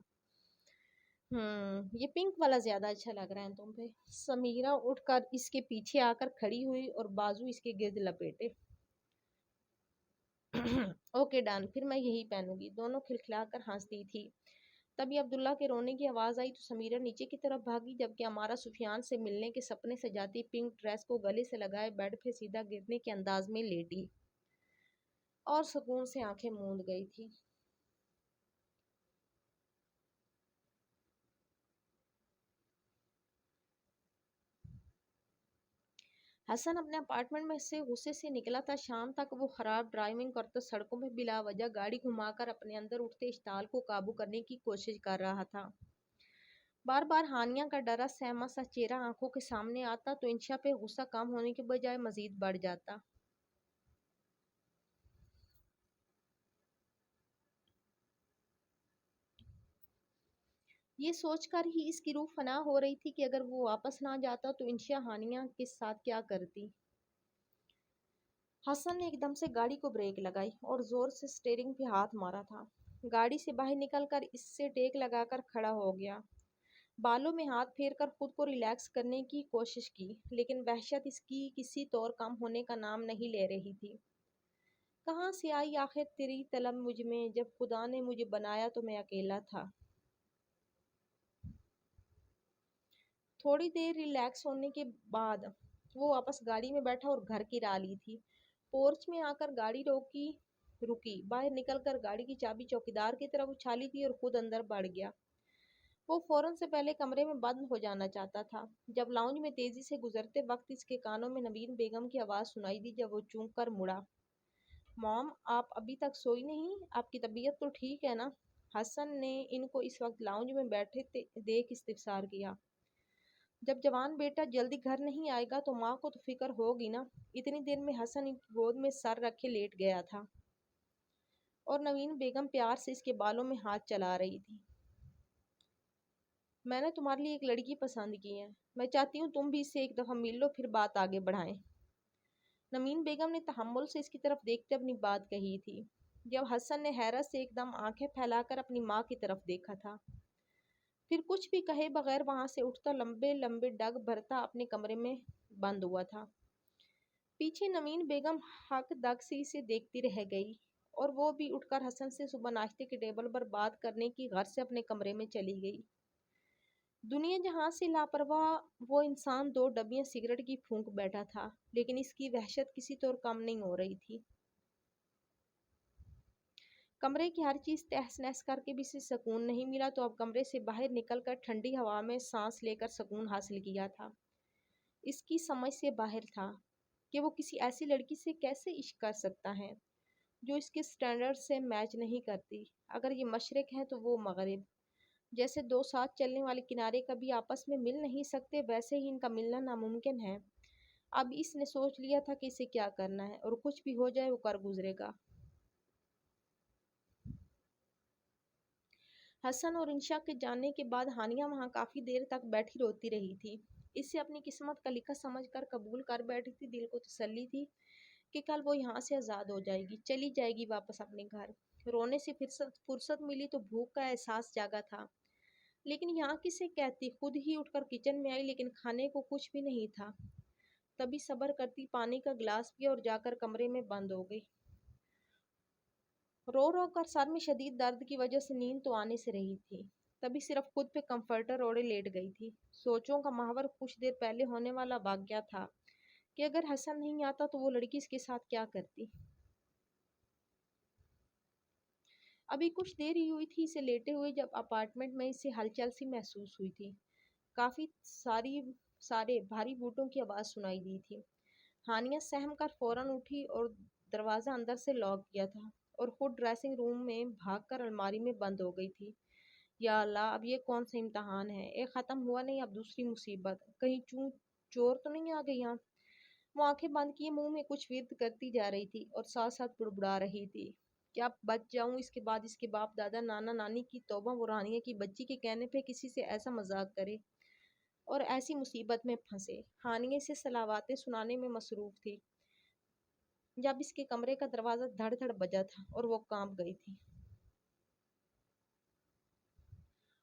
یہ پنک والا زیادہ اچھا لگ رہا ہے تم پہ۔ سمیرہ اٹھ کر اس کے پیچھے آ کر کھڑی ہوئی اور بازو اس کے گرد لپیٹے۔ اوکے ڈن، پھر میں یہی پہنوں گی۔ دونوں کھلکھلا کر ہنستی تھی۔ تبھی عبداللہ کے رونے کی آواز آئی تو سمیرہ نیچے کی طرف بھاگی، جبکہ امارہ سفیان سے ملنے کے سپنے سجاتی پنک ڈریس کو گلے سے لگائے بیڈ پہ سیدھا گرنے کے انداز میں لیٹی اور سکون سے آنکھیں موند گئی تھی۔ حسن اپنے اپارٹمنٹ میں سے غصے سے نکلا تھا۔ شام تک وہ خراب ڈرائیونگ کرتا سڑکوں میں بلا وجہ گاڑی گھما کر اپنے اندر اٹھتے اشتعال کو قابو کرنے کی کوشش کر رہا تھا۔ بار بار ہانیہ کا ڈرا سہما سا چہرہ آنکھوں کے سامنے آتا تو انشا پہ غصہ کم ہونے کے بجائے مزید بڑھ جاتا۔ یہ سوچ کر ہی اس کی روح فنا ہو رہی تھی کہ اگر وہ واپس نہ جاتا تو انشا ہانیہ کے ساتھ کیا کرتی۔ حسن نے ایک دم سے گاڑی کو بریک لگائی اور زور سے سٹیئرنگ پہ ہاتھ مارا تھا۔ گاڑی سے باہر نکل کر اس سے ٹیک لگا کر کھڑا ہو گیا، بالوں میں ہاتھ پھیر کر خود کو ریلیکس کرنے کی کوشش کی، لیکن وحشت اس کی کسی طور کم ہونے کا نام نہیں لے رہی تھی۔ کہاں سے آئی آخر تیری طلب مجھ میں؟ جب خدا نے مجھے بنایا تو میں اکیلا تھا۔ تھوڑی دیر ریلیکس ہونے کے بعد وہ واپس گاڑی میں بیٹھا اور گھر کی راہ لی تھی۔ پورچ میں آ کر گاڑی رکی، باہر نکل کر گاڑی کی چابی چوکیدار کی طرف اچھالی تھی اور خود اندر بڑھ گیا۔ وہ فوراً سے پہلے کمرے میں بند ہو جانا چاہتا تھا، جب لاؤنج میں تیزی سے گزرتے وقت اس کے کانوں میں نوین بیگم کی آواز سنائی دی۔ جب وہ چونک کر مڑا، مام آپ ابھی تک سوئی نہیں؟ آپ کی طبیعت تو ٹھیک ہے نا؟ حسن نے ان کو اس وقت لاؤنج میں بیٹھے دیکھ استفسار کیا۔ جب جوان بیٹا جلدی گھر نہیں آئے گا تو ماں کو تو فکر ہوگی نا۔ اتنی دیر میں حسن ان کی گود میں سر رکھے لیٹ گیا تھا اور نوین بیگم پیار سے اس کے بالوں میں ہاتھ چلا رہی تھی۔ میں نے تمہارے لیے ایک لڑکی پسند کی ہے، میں چاہتی ہوں تم بھی اس سے ایک دفعہ مل لو، پھر بات آگے بڑھائیں۔ نوین بیگم نے تحمل سے اس کی طرف دیکھتے اپنی بات کہی تھی، جب حسن نے حیرت سے ایک دم آنکھیں پھیلا کر اپنی ماں کی طرف دیکھا تھا۔ پھر کچھ بھی کہے بغیر وہاں سے اٹھتا لمبے لمبے ڈگ بھرتا اپنے کمرے میں بند ہوا تھا۔ پیچھے نوین بیگم ہک دگ سے اسے دیکھتی رہ گئی اور وہ بھی اٹھ کر حسن سے صبح ناشتے کے ٹیبل پر بات کرنے کی غرض سے اپنے کمرے میں چلی گئی۔ دنیا جہاں سے لاپرواہ وہ انسان 2 ڈبیاں سگریٹ کی پھونک بیٹھا تھا، لیکن اس کی وحشت کسی طور کم نہیں ہو رہی تھی۔ کمرے کی ہر چیز تہس نہس کر کے بھی اسے سکون نہیں ملا تو اب کمرے سے باہر نکل کر ٹھنڈی ہوا میں سانس لے کر سکون حاصل کیا تھا۔ اس کی سمجھ سے باہر تھا کہ وہ کسی ایسی لڑکی سے کیسے عشق کر سکتا ہے جو اس کے سٹینڈرڈ سے میچ نہیں کرتی۔ اگر یہ مشرق ہے تو وہ مغرب۔ جیسے 2 ساتھ چلنے والے کنارے کبھی آپس میں مل نہیں سکتے، ویسے ہی ان کا ملنا ناممکن ہے۔ اب اس نے سوچ لیا تھا کہ اسے کیا کرنا ہے اور کچھ بھی ہو جائے وہ کر گزرے گا۔ حسن اور انشا کے جانے کے بعد ہانیہ وہاں کافی دیر تک بیٹھی روتی رہی تھی۔ اسے اپنی قسمت کا لکھا سمجھ کر قبول کر بیٹھی تھی۔ دل کو تسلی تھی کہ کل وہ یہاں سے آزاد ہو جائے گی، چلی جائے گی واپس اپنے گھر۔ رونے سے فرصت ملی تو بھوک کا احساس جاگا تھا، لیکن یہاں کسے کہتی۔ خود ہی اٹھ کر کچن میں آئی، لیکن کھانے کو کچھ بھی نہیں تھا۔ تبھی صبر کرتی پانی کا گلاس پیا اور جا کر کمرے میں بند ہو گئی۔ رو رو کر سر میں شدید درد کی وجہ سے نیند تو آنے سے رہی تھی، تبھی صرف خود پہ کمفرٹر اوڑھے لیٹ گئی تھی۔ سوچوں کا محور کچھ دیر پہلے ہونے والا واقعہ تھا کہ اگر حسن نہیں آتا تو وہ لڑکی اس کے ساتھ کیا کرتی۔ ابھی کچھ دیر ہی ہوئی تھی اسے لیٹے ہوئے جب اپارٹمنٹ میں اسے ہلچل سی محسوس ہوئی تھی۔ کافی سارے بھاری بوٹوں کی آواز سنائی دی تھی۔ ہانیہ سہم کر فوراً اٹھی اور دروازہ اندر سے لاک کیا تھا اور خود ڈریسنگ روم میں بھاگ کر الماری میں بند ہو گئی تھی۔ یا اللہ، اب یہ کون سا امتحان ہے؟ ایک ختم ہوا نہیں، اب دوسری مصیبت۔ کہیں چور تو نہیں آ گئی یہاں؟ وہ آنکھیں بند کیے منہ میں کچھ ورد کرتی جا رہی تھی اور ساتھ ساتھ بڑبڑا رہی تھی کہ اب بچ جاؤں، اس کے بعد اس کے باپ دادا نانا نانی کی توبہ، وہ رانیہ کی بچی کے کہنے پہ کسی سے ایسا مذاق کرے اور ایسی مصیبت میں پھنسے۔ ہانیہ سے صلواتیں سنانے میں مصروف تھی جب اس کے کمرے کا دروازہ دھڑ دھڑ بجا تھا اور وہ کانپ گئی تھی۔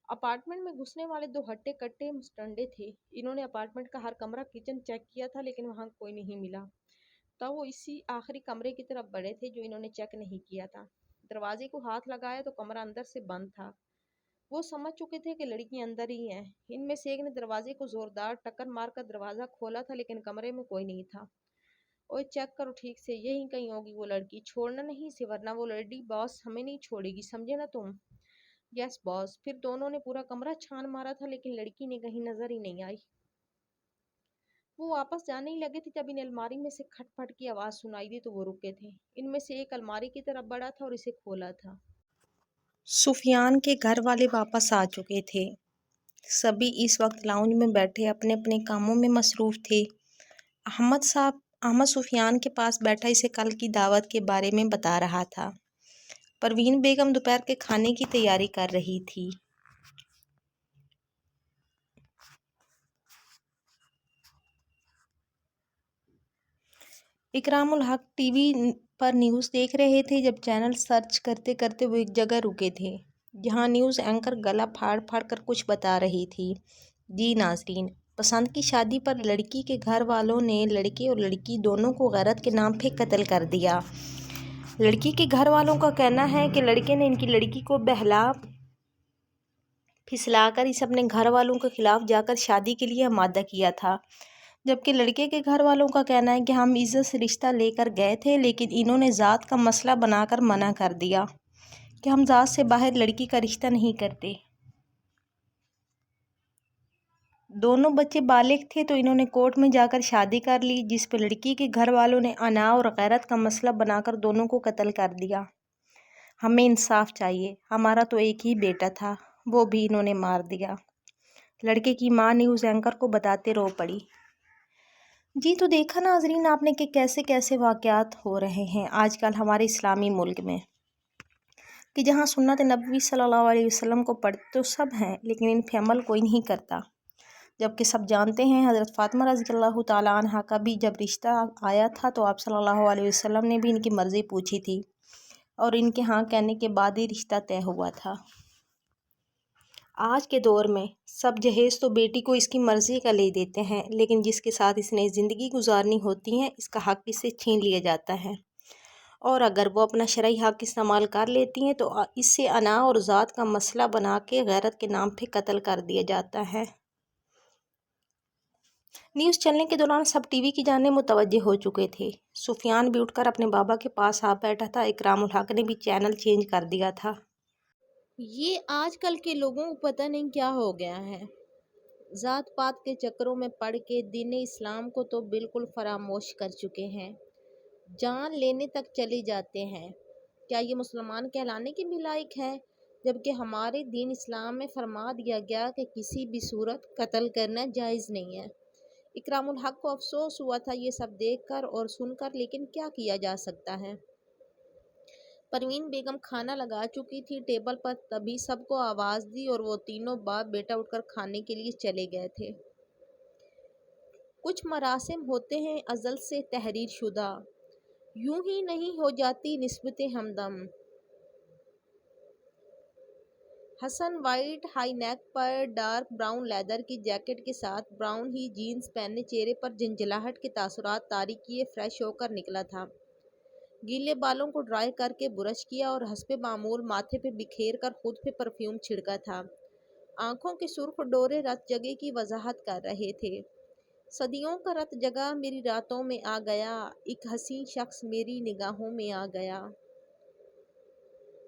اپارٹمنٹ میں گھسنے والے دو ہٹے کٹے مسٹنڈے تھے۔ انہوں نے اپارٹمنٹ کا ہر کمرہ کچن چیک کیا تھا، لیکن وہاں کوئی نہیں ملا۔ تو وہ اسی آخری کمرے کی طرف بڑھے تھے جو انہوں نے چیک نہیں کیا تھا۔ دروازے کو ہاتھ لگایا تو کمرہ اندر سے بند تھا۔ وہ سمجھ چکے تھے کہ لڑکی اندر ہی ہے۔ ان میں سے ایک نے دروازے کو زوردار ٹکر مار کر دروازہ کھولا تھا، لیکن کمرے میں کوئی نہیں تھا۔ اوئے چیک کرو ٹھیک سے، یہیں کہیں ہوگی وہ لڑکی، چھوڑنا نہیں اسے ورنہ وہ لڑکی باس ہمیں نہیں چھوڑے گی، سمجھے نا تم؟ یس باس۔ پھر دونوں نے پورا کمرہ چھان مارا تھا، لیکن لڑکی نے کہیں نظر ہی نہیں آئی۔ وہ واپس جانے ہی لگے تھے جب انہیں الماری میں سے کھٹ پھٹ کی آواز سنائی دی تو وہ رکے تھے۔ ان میں سے ایک الماری کی طرف بڑھا تھا اور اسے کھولا تھا۔ سفیان کے گھر والے واپس آ چکے تھے۔ سبھی اس وقت لاؤنج میں بیٹھے اپنے اپنے کاموں میں مصروف تھے۔ احمد سفیان کے پاس بیٹھا اسے کل کی دعوت کے بارے میں بتا رہا تھا۔ پروین بیگم دوپہر کے کھانے کی تیاری کر رہی تھی۔ اکرام الحق ٹی وی پر نیوز دیکھ رہے تھے جب چینل سرچ کرتے کرتے وہ ایک جگہ رکے تھے جہاں نیوز اینکر گلا پھاڑ پھاڑ کر کچھ بتا رہی تھی۔ جی ناظرین، پسند کی شادی پر لڑکی کے گھر والوں نے لڑکے اور لڑکی دونوں کو غیرت کے نام پہ قتل کر دیا۔ لڑکی کے گھر والوں کا کہنا ہے کہ لڑکے نے ان کی لڑکی کو بہلا پھسلا کر اسے اپنے گھر والوں کے خلاف جا کر شادی کے لیے آمادہ کیا تھا، جبکہ لڑکے کے گھر والوں کا کہنا ہے کہ ہم عزت سے رشتہ لے کر گئے تھے، لیکن انہوں نے ذات کا مسئلہ بنا کر منع کر دیا کہ ہم ذات سے باہر لڑکی کا رشتہ نہیں کرتے۔ دونوں بچے بالغ تھے تو انہوں نے کورٹ میں جا کر شادی کر لی، جس پہ لڑکی کے گھر والوں نے انا اور غیرت کا مسئلہ بنا کر دونوں کو قتل کر دیا۔ ہمیں انصاف چاہیے، ہمارا تو ایک ہی بیٹا تھا، وہ بھی انہوں نے مار دیا۔ لڑکے کی ماں نیوز اینکر کو بتاتے رو پڑی۔ جی تو دیکھا ناظرین آپ نے کہ کیسے کیسے واقعات ہو رہے ہیں آج کل ہمارے اسلامی ملک میں، کہ جہاں سنت نبوی صلی اللہ علیہ وسلم کو پڑھتے تو سب ہیں لیکن ان پہ عمل کوئی نہیں کرتا، جبکہ سب جانتے ہیں حضرت فاطمہ رضی اللہ تعالیٰ عنہ کا بھی جب رشتہ آیا تھا تو آپ صلی اللہ علیہ وسلم نے بھی ان کی مرضی پوچھی تھی اور ان کے ہاں کہنے کے بعد ہی رشتہ طے ہوا تھا۔ آج کے دور میں سب جہیز تو بیٹی کو اس کی مرضی کا لے دیتے ہیں، لیکن جس کے ساتھ اس نے زندگی گزارنی ہوتی ہے اس کا حق اس سے چھین لیا جاتا ہے، اور اگر وہ اپنا شرعی حق استعمال کر لیتی ہیں تو اس سے انا اور ذات کا مسئلہ بنا کے غیرت کے نام پہ قتل کر دیا جاتا ہے۔ نیوز چلنے کے دوران سب ٹی وی کی جانب متوجہ ہو چکے تھے۔ سفیان بھی اٹھ کر اپنے بابا کے پاس آ بیٹھا تھا۔ اکرام الحق نے بھی چینل چینج کر دیا تھا۔ یہ آج کل کے لوگوں کو پتہ نہیں کیا ہو گیا ہے، ذات پات کے چکروں میں پڑ کے دین اسلام کو تو بالکل فراموش کر چکے ہیں، جان لینے تک چلے جاتے ہیں۔ کیا یہ مسلمان کہلانے کے بھی لائق ہے؟ جبکہ ہمارے دین اسلام میں فرما دیا گیا کہ کسی بھی صورت قتل کرنا جائز نہیں ہے۔ اکرام الحق کو افسوس ہوا تھا یہ سب دیکھ کر اور سن کر، لیکن کیا کیا جا سکتا ہے۔ پروین بیگم کھانا لگا چکی تھی ٹیبل پر، تبھی سب کو آواز دی اور وہ تینوں باپ بیٹا اٹھ کر کھانے کے لیے چلے گئے تھے۔ کچھ مراسم ہوتے ہیں ازل سے تحریر شدہ، یوں ہی نہیں ہو جاتی نسبتیں ہمدم۔ حسن وائٹ ہائی نیک پر ڈارک براؤن لیدر کی جیکٹ کے ساتھ براؤن ہی جینز پہنے چہرے پر جھنجھلاہٹ کے تاثرات طاری کیے فریش ہو کر نکلا تھا۔ گیلے بالوں کو ڈرائی کر کے برش کیا اور حسب معمول ماتھے پہ بکھیر کر خود پہ پرفیوم چھڑکا تھا۔ آنکھوں کے سرخ ڈورے رت جگہ کی وضاحت کر رہے تھے۔ صدیوں کا رت جگہ میری راتوں میں آ گیا، ایک حسین شخص میری نگاہوں میں آ گیا۔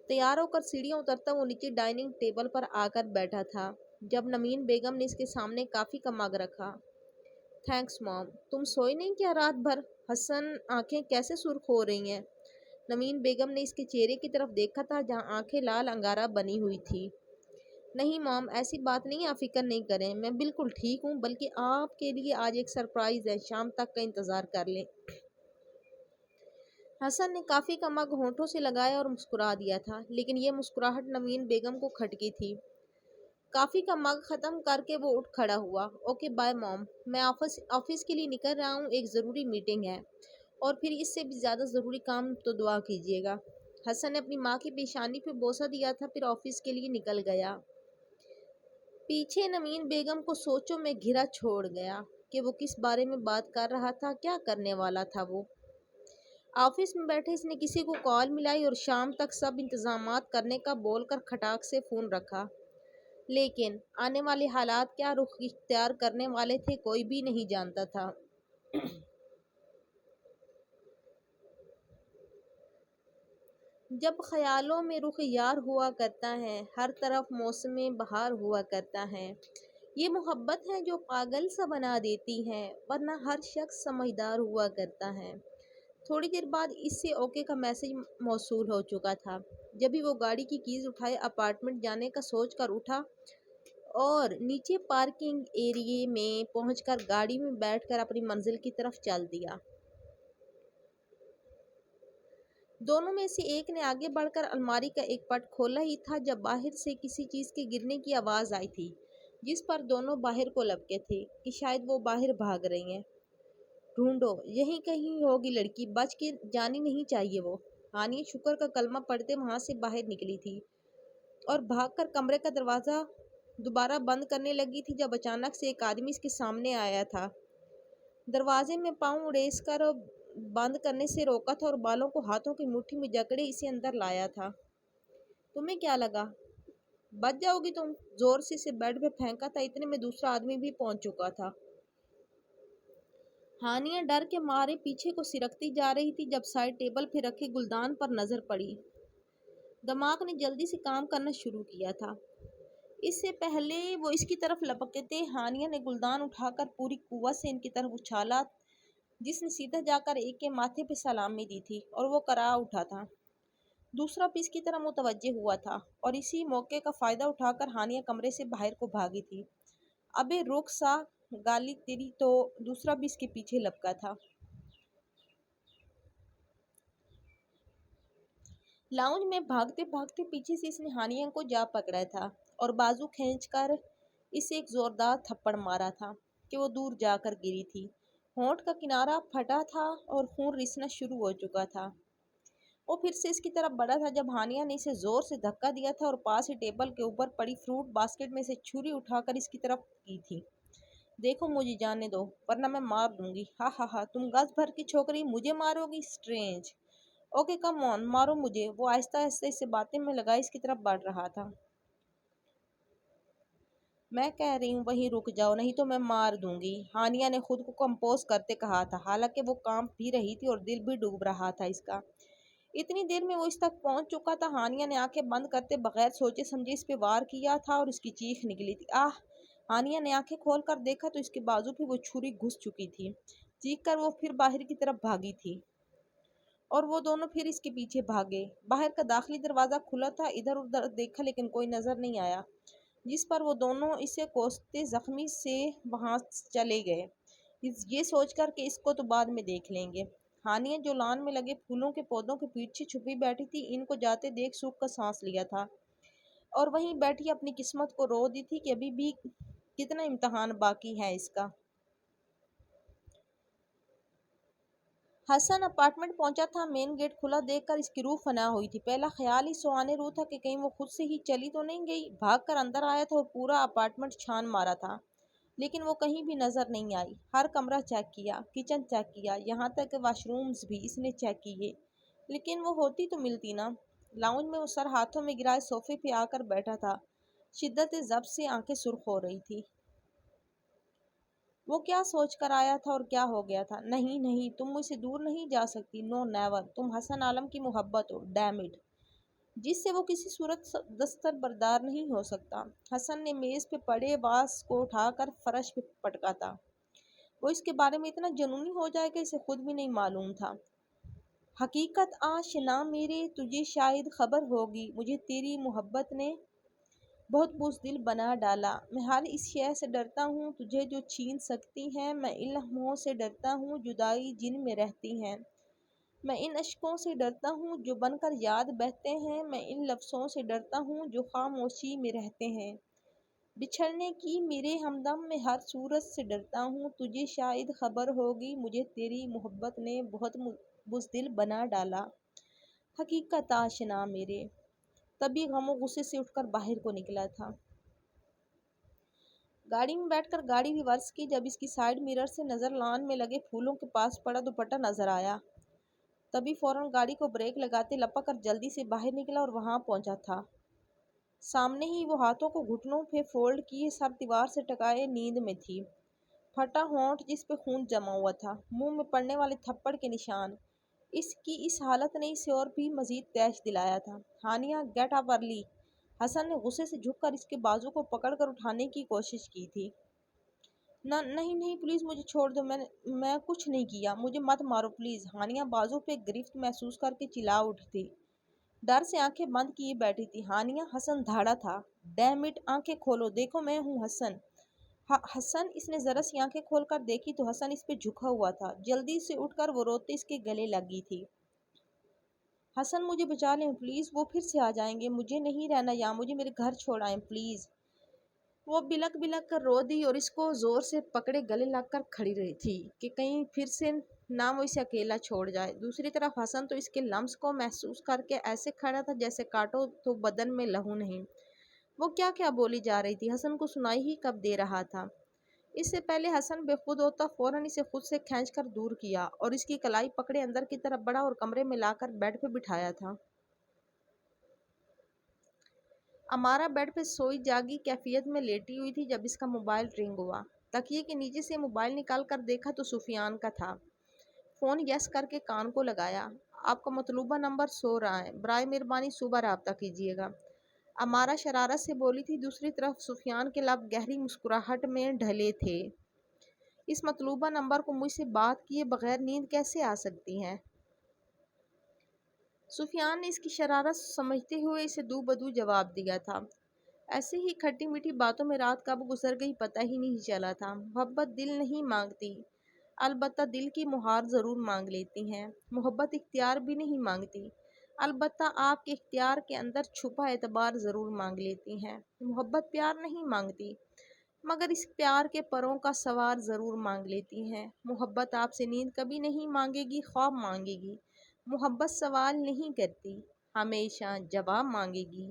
تیار ہو کر سیڑھیاں اترتا وہ نیچے ڈائننگ ٹیبل پر آ کر بیٹھا تھا جب نمین بیگم نے اس کے سامنے کافی کا مگ رکھا۔ تھینکس مام، تم سوئی نہیں کیا رات بھر؟ حسن آنکھیں کیسے سرخ ہو رہی ہیں؟ نمین بیگم نے اس کے چہرے کی طرف دیکھا تھا جہاں آنکھیں لال انگارہ بنی ہوئی تھی۔ نہیں مام، ایسی بات نہیں، آپ فکر نہیں کریں، میں بالکل ٹھیک ہوں، بلکہ آپ کے لیے آج ایک سرپرائز ہے، شام تک کا انتظار کر لیں۔ حسن نے کافی کا مگ ہونٹوں سے لگایا اور مسکرا دیا تھا، لیکن یہ مسکراہٹ نمین بیگم کو کھٹکی تھی۔ کافی کا مگ ختم کر کے وہ اٹھ کھڑا ہوا۔ اوکے بائے مام، میں آفس کے لیے نکل رہا ہوں، ایک ضروری میٹنگ ہے، اور پھر اس سے بھی زیادہ ضروری کام تو دعا کیجیے گا۔ حسن نے اپنی ماں کی پیشانی پہ بوسہ دیا تھا، پھر آفس کے لیے نکل گیا۔ پیچھے نمین بیگم کو سوچوں میں گھرا چھوڑ گیا کہ وہ کس بارے میں بات کر رہا تھا، کیا کرنے والا تھا وہ۔ آفس میں بیٹھے اس نے کسی کو کال ملائی اور شام تک سب انتظامات کرنے کا بول کر کھٹاک سے فون رکھا، لیکن آنے والے حالات کیا رخ اختیار کرنے والے تھے کوئی بھی نہیں جانتا تھا۔ جب خیالوں میں رخ یار ہوا کرتا ہے، ہر طرف موسم بہار ہوا کرتا ہے، یہ محبت ہے جو پاگل سا بنا دیتی ہے، ورنہ ہر شخص سمجھدار ہوا کرتا ہے۔ تھوڑی دیر بعد اس سے اوکے کا میسج موصول ہو چکا تھا۔ جبھی وہ گاڑی کی کیز اٹھائے اپارٹمنٹ جانے کا سوچ کر اٹھا اور نیچے پارکنگ ایریے میں پہنچ کر گاڑی میں بیٹھ کر اپنی منزل کی طرف چل دیا۔ دونوں میں سے ایک نے آگے بڑھ کر الماری کا ایک پٹ کھولا ہی تھا جب باہر سے کسی چیز کے گرنے کی آواز آئی تھی، جس پر دونوں باہر کو لپکے تھے کہ شاید وہ باہر بھاگ رہی ہیں۔ ڈھونڈو، یہیں کہیں ہوگی لڑکی، بچ کے جانی نہیں چاہیے وہ۔ ہانیہ شکر کا کلمہ پڑھتے وہاں سے باہر نکلی تھی اور بھاگ کر کمرے کا دروازہ دوبارہ بند کرنے لگی تھی جب اچانک سے ایک آدمی اس کے سامنے آیا تھا۔ دروازے میں پاؤں اڑیس کر بند کرنے سے روکا تھا اور بالوں کو ہاتھوں کی مٹھی میں جکڑے اسے اندر لایا تھا۔ تمہیں کیا لگا بچ جاؤ گی تم؟ زور سے اسے بیڈ پہ پھینکا تھا، اتنے میں دوسرا آدمی بھی پہنچ چکا تھا۔ ہانیہ ڈر کے مارے پیچھے کو سرکتی جا رہی تھی جب سائڈ ٹیبل پہ رکھے گلدان پر نظر پڑی۔ دماغ نے جلدی سے کام کرنا شروع کیا تھا۔ اس سے پہلے وہ اس کی طرف لپکتے ہانیہ نے گلدان اٹھا کر پوری قوت سے ان کی طرف اچھالا، جس نے سیدھا جا کر ایک کے ماتھے پہ سلامی دی تھی اور وہ کرا اٹھا تھا۔ دوسرا بھی اس کی طرف متوجہ ہوا تھا اور اسی موقع کا فائدہ اٹھا کر ہانیہ کمرے سے باہر کو بھاگی تھی۔ ابے رک سا گالی تیری تو! دوسرا بھی اس کے پیچھے لپکا تھا۔ لاؤنج میں بھاگتے بھاگتے پیچھے سے اس نے ہانیہ کو جا پکڑا تھا اور بازو کھینچ کر اسے ایک زوردار تھپڑ مارا تھا کہ وہ دور جا کر گری تھی۔ ہونٹ کا کنارہ پھٹا تھا اور خون رسنا شروع ہو چکا تھا۔ وہ پھر سے اس کی طرف بڑھا تھا جب ہانیہ نے اسے زور سے دھکا دیا تھا اور پاس ہی ٹیبل کے اوپر پڑی فروٹ باسکٹ میں سے چھری اٹھا کر اس کی طرف کی تھی۔ دیکھو مجھے جانے دو ورنہ میں مار دوں گی۔ ہا ہا ہا، تم گز بھر کی چھوکری مجھے مارو گی؟ اسٹرینج۔ اوکے کم آن، مارو مجھے۔ وہ آہستہ آہستہ اس سے باتیں میں لگائے اس کی طرف بڑھ رہا تھا۔ میں کہہ رہی ہوں وہیں رک جاؤ نہیں تو میں مار دوں گی، ہانیہ نے خود کو کمپوز کرتے کہا تھا، حالانکہ وہ کانپ بھی رہی تھی اور دل بھی ڈوب رہا تھا اس کا۔ اتنی دیر میں وہ اس تک پہنچ چکا تھا۔ ہانیہ نے آنکھیں بند کرتے بغیر سوچے سمجھے اس پہ وار کیا تھا اور اس کی چیخ نکلی تھی، آہ! ہانیہ نے آنکھیں کھول کر دیکھا تو اس کے بازو پہ وہ چھری گھس چکی تھی۔ چیخ کر وہ پھر باہر کی طرف بھاگی تھی اور وہ دونوں پھر اس کے پیچھے بھاگے۔ باہر کا داخلی دروازہ کھلا تھا، ادھر ادھر دیکھا لیکن کوئی نظر نہیں آیا، جس پر وہ دونوں اسے کوستے زخمی سے وہاں چلے گئے، یہ سوچ کر کہ اس کو تو بعد میں دیکھ لیں گے۔ ہانیہ جو لان میں لگے پھولوں کے پودوں کے پیچھے چھپی بیٹھی تھی، ان کو جاتے دیکھ سوکھ کا سانس لیا تھا اور وہیں بیٹھی اپنی قسمت کو رو دی تھی کہ ابھی بھی کتنا امتحان باقی ہے اس کا۔ حسن اپارٹمنٹ پہنچا تھا، مین گیٹ کھلا دیکھ کر اس کی روح فنا ہوئی تھی۔ پہلا خیال ہی سوانے روح تھا کہ کہیں وہ خود سے ہی چلی تو نہیں گئی۔ بھاگ کر اندر آیا تھا اور پورا اپارٹمنٹ چھان مارا تھا، لیکن وہ کہیں بھی نظر نہیں آئی۔ ہر کمرہ چیک کیا، کچن چیک کیا، یہاں تک کہ واش رومز بھی اس نے چیک کیے، لیکن وہ ہوتی تو ملتی نہ۔ لاؤنج میں وہ سر ہاتھوں میں گرائے صوفے پہ آ کر بیٹھا تھا، شدت ضبط سے آنکھیں سرخ ہو رہی تھی۔ وہ کیا سوچ کر آیا تھا اور کیا ہو گیا تھا؟ نہیں نہیں، تم مجھ سے دور نہیں جا سکتی، نو نیور، تم حسن عالم کی محبت ہو، ڈیم اٹ، جس سے وہ کسی صورت دستر بردار نہیں ہو سکتا۔ حسن نے میز پہ پڑے واس کو اٹھا کر فرش پہ پٹکا تھا۔ وہ اس کے بارے میں اتنا جنونی ہو جائے کہ اسے خود بھی نہیں معلوم تھا۔ حقیقت آشنا میرے، تجھے شاید خبر ہوگی، مجھے تیری محبت نے بہت بزدل بنا ڈالا۔ میں ہر اس شے سے ڈرتا ہوں تجھے جو چھین سکتی ہے، میں ان لمحوں سے ڈرتا ہوں جدائی جن میں رہتی ہے، میں ان اشکوں سے ڈرتا ہوں جو بن کر یاد بہتے ہیں، میں ان لفظوں سے ڈرتا ہوں جو خاموشی میں رہتے ہیں، بچھڑنے کی میرے ہمدم میں ہر صورت سے ڈرتا ہوں، تجھے شاید خبر ہوگی، مجھے تیری محبت نے بہت بزدل بنا ڈالا۔ حقیقت آشنا میرے۔ تبھی غم و غصے سے اٹھ کر باہر کو نکلا تھا۔ گاڑی میں بیٹھ کر گاڑی ریورس کی، جب اس کی سائیڈ مرر سے نظر لان میں لگے پھولوں کے پاس پڑا دوپٹہ نظر آیا، تبھی فوراً گاڑی کو بریک لگاتے لپک کر جلدی سے باہر نکلا اور وہاں پہنچا تھا۔ سامنے ہی وہ ہاتھوں کو گھٹنوں پہ فولڈ کیے سر دیوار سے ٹکائے نیند میں تھی۔ پھٹا ہونٹ جس پہ خون جمع ہوا تھا، منہ میں پڑنے والے تھپڑ کے نشان، اس کی اس حالت نے اسے اور بھی مزید تیش دلایا تھا۔ Hania get up early. حسن نے غصے سے جھک کر اس کے بازو کو پکڑ کر اٹھانے کی کوشش کی تھی۔ نہیں نہیں پلیز مجھے چھوڑ دو، میں کچھ نہیں کیا، مجھے مت مارو پلیز۔ ہانیہ بازو پہ گرفت محسوس کر کے چلا اٹھی تھی، ڈر سے آنکھیں بند کیے بیٹھی تھی۔ ہانیہ، حسن دھاڑا تھا، ڈیم اٹ، آنکھیں کھولو، دیکھو میں ہوں حسن۔ حسن، اس نے ذرا سی آنکھیں کھول کر دیکھی تو حسن اس پہ جھکا ہوا تھا۔ جلدی سے اٹھ کر وہ روتے اس کے گلے لگی تھی۔ حسن مجھے بچا لیں پلیز، وہ پھر سے آ جائیں گے، مجھے نہیں رہنا یہاں، مجھے میرے گھر چھوڑ آئیں پلیز۔ وہ بلک بلک کر رو دی اور اس کو زور سے پکڑے گلے لگ کر کھڑی رہی تھی کہ کہیں پھر سے نہ وہ اسے اکیلا چھوڑ جائے۔ دوسری طرف حسن تو اس کے لمس کو محسوس کر کے ایسے کھڑا تھا جیسے کاٹو تو بدن میں لہو نہیں۔ وہ کیا کیا بولی جا رہی تھی حسن کو سنائی ہی کب دے رہا تھا۔ اس سے پہلے حسن بے خود ہوتا فوراً اسے خود سے کھینچ کر دور کیا اور اس کی کلائی پکڑے اندر کی طرف بڑھا اور کمرے میں لا کر بیڈ پہ بٹھایا تھا۔ امارا بیڈ پہ سوئی جاگی کیفیت میں لیٹی ہوئی تھی جب اس کا موبائل رنگ ہوا۔ تکیے کے نیچے سے موبائل نکال کر دیکھا تو سفیان کا تھا۔ فون یس کر کے کان کو لگایا۔ آپ کا مطلوبہ نمبر سو رہا ہے، برائے مہربانی صبح رابطہ کیجیے گا، امارا شرارت سے بولی تھی۔ دوسری طرف سفیان کے لب گہری مسکراہٹ میں ڈھلے تھے۔ اس مطلوبہ نمبر کو مجھ سے بات کیے بغیر نیند کیسے آ سکتی ہے؟ سفیان نے اس کی شرارت سمجھتے ہوئے اسے دو بدو جواب دیا تھا۔ ایسے ہی کھٹی میٹھی باتوں میں رات کب گزر گئی پتہ ہی نہیں چلا تھا۔ محبت دل نہیں مانگتی، البتہ دل کی مہار ضرور مانگ لیتی ہیں۔ محبت اختیار بھی نہیں مانگتی، البتہ آپ کے اختیار کے اندر چھپا اعتبار ضرور مانگ لیتی ہیں۔ محبت پیار نہیں مانگتی، مگر اس پیار کے پروں کا سوار ضرور مانگ لیتی ہیں۔ محبت آپ سے نیند کبھی نہیں مانگے گی، خواب مانگے گی۔ محبت سوال نہیں کرتی، ہمیشہ جواب مانگے گی۔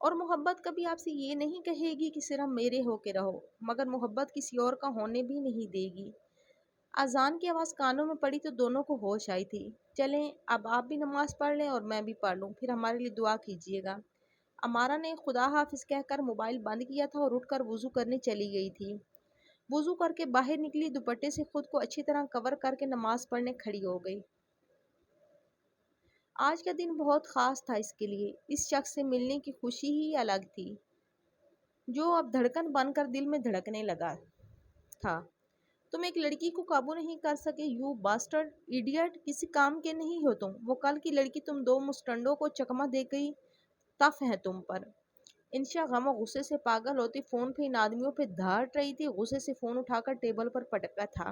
اور محبت کبھی آپ سے یہ نہیں کہے گی کہ صرف میرے ہو کے رہو، مگر محبت کسی اور کا ہونے بھی نہیں دے گی۔ اذان کی آواز کانوں میں پڑی تو دونوں کو ہوش آئی تھی۔ چلیں اب آپ بھی نماز پڑھ لیں اور میں بھی پڑھ لوں، پھر ہمارے لیے دعا کیجیے گا۔ امارا نے خدا حافظ کہہ کر موبائل بند کیا تھا اور اٹھ کر وضو کرنے چلی گئی تھی۔ وضو کر کے باہر نکلی، دوپٹے سے خود کو اچھی طرح کور کر کے نماز پڑھنے کھڑی ہو گئی۔ آج کا دن بہت خاص تھا اس کے لیے، اس شخص سے ملنے کی خوشی ہی الگ تھی جو اب دھڑکن بن کر دل میں دھڑکنے لگا تھا۔ تم ایک لڑکی کو قابو نہیں کر سکے، یو باسٹرڈ ایڈیٹ، کسی کام کے نہیں ہو تم۔ وہ کل کی لڑکی تم دو مسٹنڈوں کو چکمہ دے گئی، تف ہے تم پر۔ انشا غم و غصے سے پاگل ہوتی فون پہ ان آدمیوں پہ دھاڑ رہی تھی۔ غصے سے فون اٹھا کر ٹیبل پر پٹکا تھا۔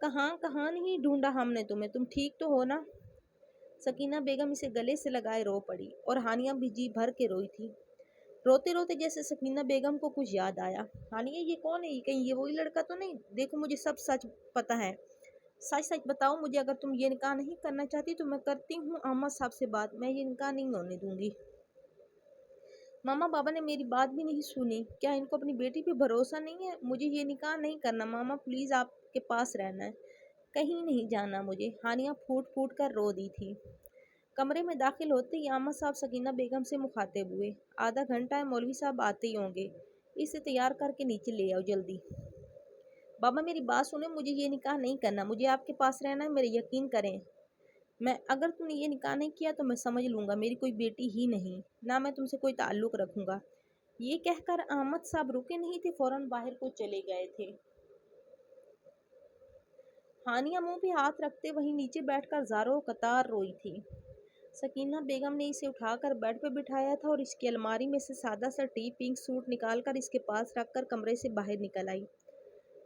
کہاں کہاں نہیں ڈھونڈا ہم نے تمہیں، تم ٹھیک تو ہو نا؟ سکینہ بیگم اسے گلے سے لگائے رو پڑی اور ہانیہ بھی جی بھر کے روئی تھی۔ روتے روتے جیسے سکینہ بیگم کو کچھ یاد آیا۔ ہانیہ یہ کون ہے؟ کہیں یہ وہی لڑکا تو نہیں؟ دیکھو مجھے سب سچ پتہ ہے، سچ سچ بتاؤ مجھے، اگر تم یہ نکاح نہیں کرنا چاہتی تو میں کرتی ہوں احمد صاحب سے بات، میں یہ نکاح نہیں ہونے دوں گی۔ ماما بابا نے میری بات بھی نہیں سنی، کیا ان کو اپنی بیٹی پہ بھروسہ نہیں ہے؟ مجھے یہ نکاح نہیں کرنا ماما، پلیز آپ کے پاس رہنا ہے، کہیں نہیں جانا مجھے۔ ہانیہ پھوٹ پھوٹ کر رو دی تھی۔ کمرے میں داخل ہوتے ہی احمد صاحب سکینہ بیگم سے مخاطب ہوئے۔ آدھا گھنٹہ ہے، مولوی صاحب آتے ہی ہوں گے، اسے تیار کر کے نیچے لے آؤ جلدی۔ بابا میری بات سنیں، مجھے یہ نکاح نہیں کرنا، مجھے آپ کے پاس رہنا ہے، میرے یقین کریں، اگر تم نے یہ نکاح نہیں کیا تو میں سمجھ لوں گا میری کوئی بیٹی ہی نہیں، نہ میں تم سے کوئی تعلق رکھوں گا۔ یہ کہہ کر احمد صاحب رکے نہیں تھے، فوراً باہر کو چلے گئے تھے۔ ہانیہ منہ پہ ہاتھ رکھتے وہیں نیچے بیٹھ کر زاروں قطار روئی تھی۔ سکینہ بیگم نے اسے اٹھا کر بیڈ پہ بٹھایا تھا اور اس کی الماری میں سے سادہ سا ٹی پنک سوٹ نکال کر اس کے پاس رکھ کر کمرے سے باہر نکل آئی۔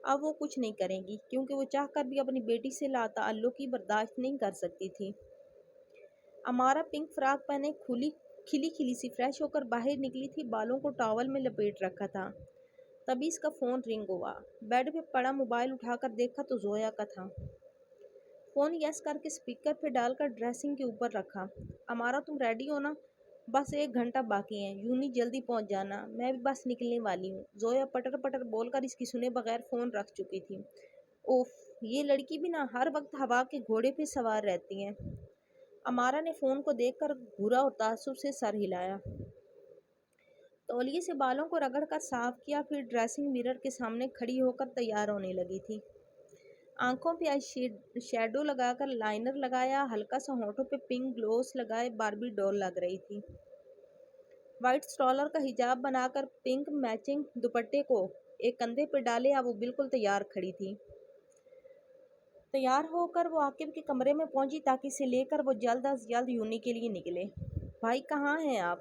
اب وہ کچھ نہیں کریں گی، کیونکہ وہ چاہ کر بھی اپنی بیٹی سے لاتعلقی برداشت نہیں کر سکتی تھی۔ امارا پنک فراک پہنے کھلی کھلی سی فریش ہو کر باہر نکلی تھی، بالوں کو ٹاول میں لپیٹ رکھا تھا۔ تبھی اس کا فون رنگ ہوا۔ بیڈ پہ پڑا موبائل اٹھا کر دیکھا تو زویا کا تھا۔ فون یس کر کے اسپیکر پہ ڈال کر ڈریسنگ کے اوپر رکھا۔ امارا تم ریڈی ہو نا؟ بس 1 گھنٹہ باقی ہے، یوں نہیں جلدی پہنچ جانا، میں بھی بس نکلنے والی ہوں۔ زویا پٹر پٹر بول کر اس کی سنے بغیر فون رکھ چکی تھی۔ اوف، یہ لڑکی بھی نہ ہر وقت ہوا کے گھوڑے پہ سوار رہتی ہیں۔ امارا نے فون کو دیکھ کر گھورا اور تعصب سے سر ہلایا۔ تولیے سے بالوں کو رگڑ کر صاف کیا، پھر ڈریسنگ مرر کے سامنے کھڑی ہو کر تیار ہونے لگی تھی۔ آنکھوں پہ آئی شیڈو لگا کر لائنر لگایا، ہلکا سا ہونٹوں پہ پنک گلوس لگائے باربی ڈول لگ رہی تھی۔ وائٹ اسٹرالر کا حجاب بنا کر پنک میچنگ دوپٹے کو ایک کندھے پہ ڈالے، اب وہ بالکل تیار کھڑی تھی۔ تیار ہو کر وہ عاقب کے کمرے میں پہنچی تاکہ اسے لے کر وہ جلد از جلد یونی کے لیے نکلے۔ بھائی کہاں ہیں آپ؟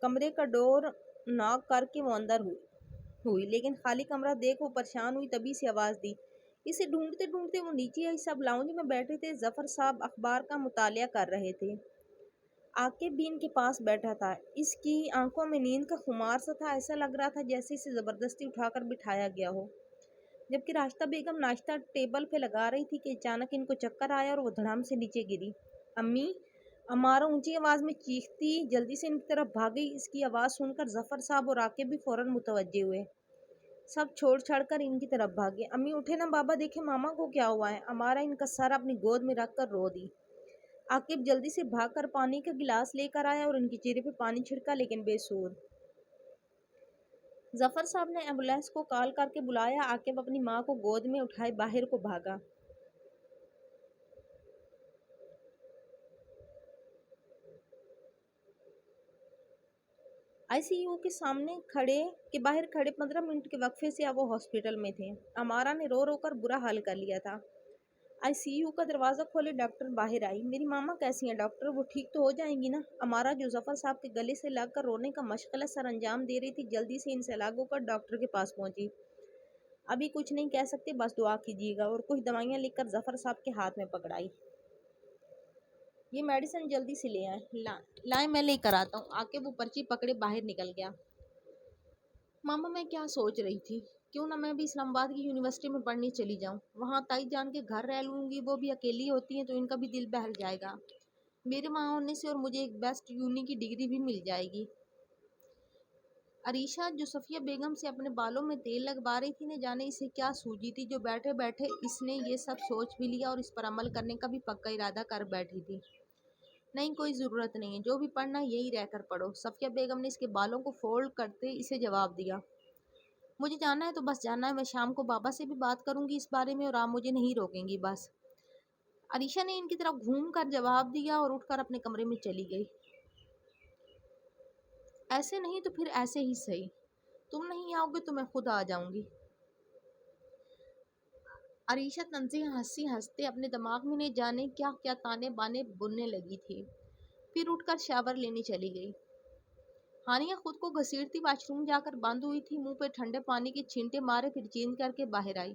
کمرے کا ڈور ناک کر کے وہ اندر ہوئی، لیکن خالی کمرہ دیکھ وہ پریشان ہوئی، تبھی سے آواز دی۔ اسے ڈھونڈتے ڈھونڈتے وہ نیچے آئی۔ سب لاؤنج میں بیٹھے تھے، ظفر صاحب اخبار کا مطالعہ کر رہے تھے۔ عاقب بھی ان کے پاس بیٹھا تھا، اس کی آنکھوں میں نیند کا خمار سا تھا، ایسا لگ رہا تھا جیسے اسے زبردستی اٹھا کر بٹھایا گیا ہو۔ جبکہ راشدہ بیگم ناشتہ ٹیبل پہ لگا رہی تھی کہ اچانک ان کو چکر آیا اور وہ دھڑام سے نیچے گری۔ امی! امارا اونچی آواز میں چیختی جلدی سے ان کی طرف بھاگ گئی۔ اس کی آواز سن کر ظفر صاحب اور عاقب بھی فوراً متوجہ ہوئے۔ سب چھوڑ چھڑ کر ان کی طرف بھاگے۔ امی اٹھے نا بابا، دیکھیں ماما کو کیا ہوا ہے۔ امارا ان کا سر اپنی گود میں رکھ کر رو دی۔ عاقب جلدی سے بھاگ کر پانی کا گلاس لے کر آیا اور ان کے چہرے پہ پانی چھڑکا، لیکن بے سود۔ ظفر صاحب نے ایمبولینس کو کال کر کے بلایا۔ عاقب اپنی ماں کو گود میں اٹھائے باہر کو بھاگا۔ آئی سی یو کے باہر کھڑے 15 منٹ کے وقفے سے اب وہ ہاسپٹل میں تھے۔ امارا نے رو رو کر برا حال کر لیا تھا۔ آئی سی یو کا دروازہ کھولے ڈاکٹر باہر آئی۔ میری ماما کیسی ہیں ڈاکٹر؟ وہ ٹھیک تو ہو جائیں گی نا؟ امارا جو ظفر صاحب کے گلے سے لگ کر رونے کا مشغلہ سر انجام دے رہی تھی، جلدی سے ان سے الگ ہو کر ڈاکٹر کے پاس پہنچی۔ ابھی کچھ نہیں کہہ سکتے، بس دعا کیجیے گا، اور کچھ دوائیاں لکھ کر ظفر صاحب کے ہاتھ میں پکڑائی۔ یہ میڈیسن جلدی سے لے آئیں۔ لائیں میں لے کر آتا ہوں۔ عاقب وہ پرچی پکڑے باہر نکل گیا۔ ماما میں کیا سوچ رہی تھی، کیوں نہ میں بھی اسلام آباد کی یونیورسٹی میں پڑھنے چلی جاؤں، وہاں تائی جان کے گھر رہ لوں گی، وہ بھی اکیلی ہوتی ہیں تو ان کا بھی دل بہل جائے گا، میرے وہاں ہونے سے، اور مجھے ایک بیسٹ یونی کی ڈگری بھی مل جائے گی۔ عریشہ جو صفیہ بیگم سے اپنے بالوں میں تیل لگوا رہی تھی، نہ جانے اسے کیا سوجی تھی جو بیٹھے بیٹھے اس نے یہ سب سوچ بھی لیا اور اس پر عمل کرنے کا بھی پکا ارادہ کر بیٹھی تھی۔ نہیں، کوئی ضرورت نہیں ہے، جو بھی پڑھنا یہی رہ کر پڑھو، صفیہ بیگم نے اس کے بالوں کو فولڈ کرتے اسے جواب دیا۔ مجھے جانا ہے تو بس جانا ہے، میں شام کو بابا سے بھی بات کروں گی اس بارے میں، اور آپ مجھے نہیں روکیں گی بس۔ عریشہ نے ان کی طرف گھوم کر جواب دیا اور اٹھ کر اپنے کمرے میں چلی گئی۔ ایسے نہیں تو پھر ایسے ہی صحیح، تم نہیں آؤ گے تو میں خود آ جاؤں گی۔ عریشہ تنزیہ ہنستے اپنے دماغ میں نہیں جانے کیا کیا تانے بانے بننے لگی تھی، پھر اٹھ کر شاور لینے چلی گئی۔ ہانیہ خود کو گھسیٹتی واش روم جا کر بند ہوئی تھی، منہ پہ ٹھنڈے پانی کے چھینٹے مارے، پھر چینج کر کے باہر آئی۔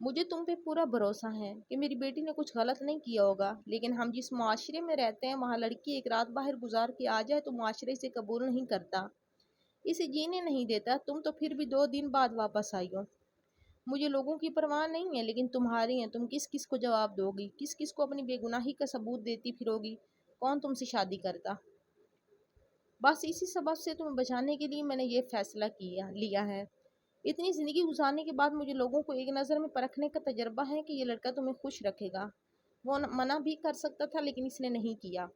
مجھے تم پہ پورا بھروسہ ہے کہ میری بیٹی نے کچھ غلط نہیں کیا ہوگا، لیکن ہم جس معاشرے میں رہتے ہیں وہاں لڑکی ایک رات باہر گزار کے آ جائے تو معاشرے اسے قبول نہیں کرتا، اسے جینے نہیں دیتا۔ تم تو پھر بھی 2 دن بعد واپس آئی ہو۔ مجھے لوگوں کی پرواہ نہیں ہے، لیکن تمہاری ہیں۔ تم کس کس کو جواب دو گی؟ کس کس کو اپنی بے گناہی کا ثبوت دیتی پھرو گی؟ کون تم سے شادی کرتا؟ بس اسی سبب سے تمہیں بچانے کے لیے میں نے یہ فیصلہ لیا ہے۔ اتنی زندگی گزارنے کے بعد مجھے لوگوں کو ایک نظر میں پرکھنے کا تجربہ ہے کہ یہ لڑکا تمہیں خوش رکھے گا۔ وہ منع بھی کر سکتا تھا لیکن اس نے نہیں کیا۔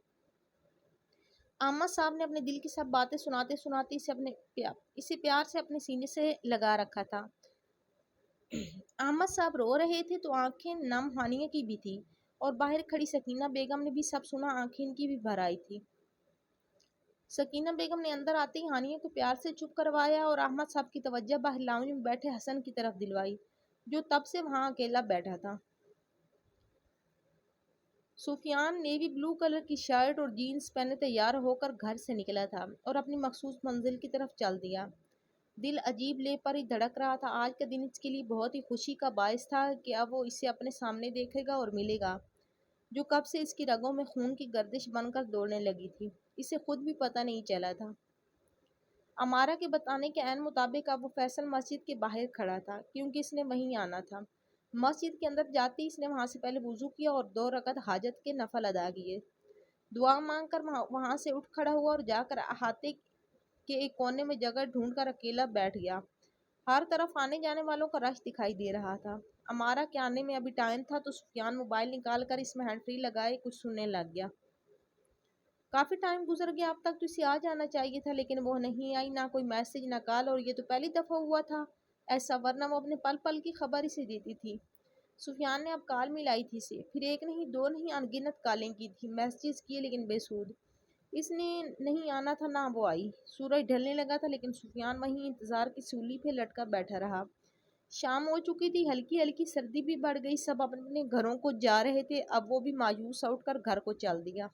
احمد صاحب نے اپنے دل کی سب باتیں سناتے سناتے اسے پیار سے اپنے سینے سے لگا رکھا تھا۔ احمد صاحب رو رہے تھے تو آنکھیں نم ہانیہ کی بھی تھی، اور باہر کھڑی سکینہ بیگم نے بھی سب سنا، آنکھیں ان کی بھی بھر آئی تھی۔ سکینہ بیگم نے اندر آتے ہی ہانیہ کو پیار سے چپ کروایا اور احمد صاحب کی توجہ باہر لاؤنج میں بیٹھے حسن کی طرف دلوائی، جو تب سے وہاں اکیلا بیٹھا تھا۔ سفیان نیوی بلو کلر کی شرٹ اور جینز پہنے تیار ہو کر گھر سے نکلا تھا اور اپنی مخصوص منزل کی طرف چل دیا۔ دل عجیب لے پر ہی دھڑک رہا تھا۔ آج کا دن اس کے لیے بہت ہی خوشی کا باعث تھا کہ اب وہ اسے اپنے سامنے دیکھے گا اور ملے گا، جو کب سے اس کی رگوں میں خون کی گردش بن کر دوڑنے لگی تھی، اسے خود بھی پتہ نہیں چلا تھا۔ امارہ کے بتانے کے عین مطابق اب وہ فیصل مسجد کے باہر کھڑا تھا، کیونکہ اس نے وہیں آنا تھا۔ مسجد کے اندر جاتے ہی اس نے وہاں سے پہلے وضو کیا اور 2 رکعت حاجت کے نفل ادا کیے۔ دعا مانگ کر وہاں سے اٹھ کھڑا ہوا اور جا کر احاطے کے ایک کونے میں جگہ ڈھونڈ کر اکیلا بیٹھ گیا۔ ہر طرف آنے جانے والوں کا رش دکھائی دے رہا تھا۔ امارہ کے آنے میں ابھی ٹائم تھا تو سفیان موبائل نکال کر اس میں ہینڈ فری لگائے کچھ سننے لگ گیا۔ کافی ٹائم گزر گیا، اب تک تو اسے آ جانا چاہیے تھا، لیکن وہ نہیں آئی، نہ کوئی میسج نہ کال، اور یہ تو پہلی دفعہ ہوا تھا ایسا، ورنہ وہ اپنے پل پل کی خبر اسے دیتی تھی۔ سفیان نے اب کال ملائی تھی اسے، پھر 1 نہیں 2 نہیں ان گنت کالیں کی تھی، میسیجز کیے، لیکن بے سود۔ اس نے نہیں آنا تھا نہ وہ آئی۔ سورج ڈھلنے لگا تھا لیکن سفیان وہیں انتظار کی سولی پہ لٹکا بیٹھا رہا۔ شام ہو چکی تھی، ہلکی ہلکی سردی بھی بڑھ گئی، سب اپنے گھروں کو جا رہے تھے، اب وہ بھی مایوس سا اٹھ کر گھر کو چل دیا۔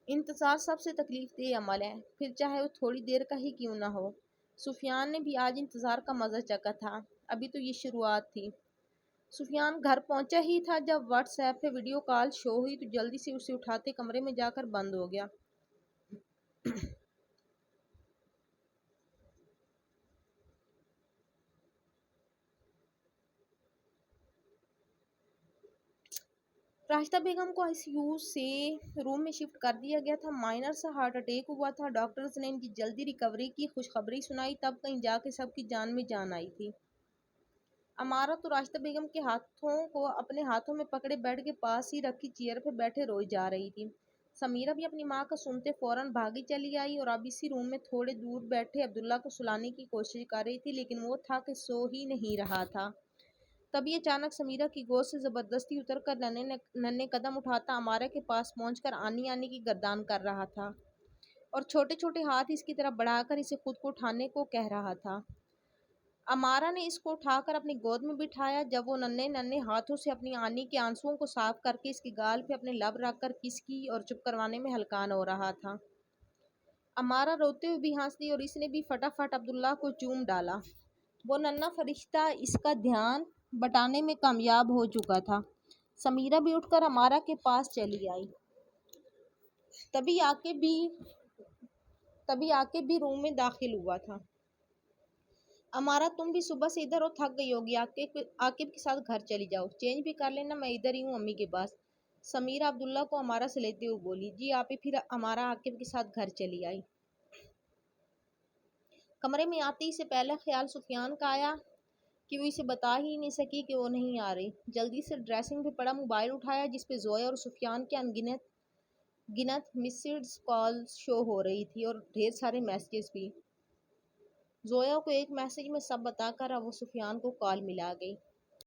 انتظار سب سے تکلیف دہ عمل ہے، پھر چاہے وہ تھوڑی دیر کا ہی کیوں نہ ہو۔ سفیان نے بھی آج انتظار کا مزہ چکھا تھا، ابھی تو یہ شروعات تھی۔ سفیان گھر پہنچا ہی تھا جب واٹس ایپ پہ ویڈیو کال شو ہوئی تو جلدی سے اسے اٹھاتے کمرے میں جا کر بند ہو گیا۔ راشدہ بیگم کو ICU سے روم میں شفٹ کر دیا گیا تھا۔ مائنر سا ہارٹ اٹیک ہوا تھا۔ ڈاکٹرز نے ان کی جلدی ریکوری کی خوشخبری سنائی، تب کہیں جا کے سب کی جان میں جان آئی تھی۔ امارہ تو راشدہ بیگم کے ہاتھوں کو اپنے ہاتھوں میں پکڑے بیڈ کے پاس ہی رکھی چیئر پہ بیٹھے روئی جا رہی تھی۔ سمیرہ بھی اپنی ماں کا سنتے فوراً بھاگی چلی آئی اور اب اسی روم میں تھوڑے دور بیٹھے عبداللہ کو سلانے کی کوشش کر رہی تھی، لیکن وہ تھا کہ سو ہی نہیں رہا تھا۔ تبھی اچانک سمیرہ کی گود سے زبردستی اتر کر ننھے قدم اٹھاتا امارہ کے پاس پہنچ کر آنی آنی کی گردان کر رہا تھا اور چھوٹے چھوٹے ہاتھ اس کی طرف بڑھا کر اسے خود کو اٹھانے کو کہہ رہا تھا۔ امارہ نے اس کو اٹھا کر اپنی گود میں بٹھایا، جب وہ ننھے ننھے ہاتھوں سے اپنی آنی کے آنسوؤں کو صاف کر کے اس کی گال پہ اپنے لب رکھ کر کس کی اور چپ کروانے میں ہلکان ہو رہا تھا۔ امارہ روتے ہوئے بھی ہنس دی اور اس نے بھی فٹافٹ عبداللہ کو چوم ڈالا۔ وہ ننھا فرشتہ اس کا دھیان بٹانے میں کامیاب ہو چکا تھا۔ سمیرہ بھی اٹھ کر امارہ کے پاس چلی آئی۔ تبھی آ کے بھی روم میں داخل ہوا تھا۔ امارہ تم بھی صبح سے ادھر ہو، تھک گئی ہوگی، عاقب کے ساتھ گھر چلی جاؤ، چینج بھی کر لینا، میں ادھر ہی ہوں امی کے پاس۔ سمیرہ عبداللہ کو امارہ سے لیتے ہوئے بولی۔ جی آپی۔ پھر امارہ عاقب کے ساتھ گھر چلی آئی۔ کمرے میں آتے ہی سے پہلا خیال سفیان کا آیا کہ وہ اسے بتا ہی نہیں سکی کہ وہ نہیں آ رہی۔ جلدی سے ڈریسنگ پہ پڑا موبائل اٹھایا جس پہ زویا اور سفیان کے ان گنت مسڈ کالز شو ہو رہی تھی اور ڈھیر سارے میسیجز بھی۔ زویا کو ایک میسج میں سب بتا کر اب وہ سفیان کو کال ملا گئی۔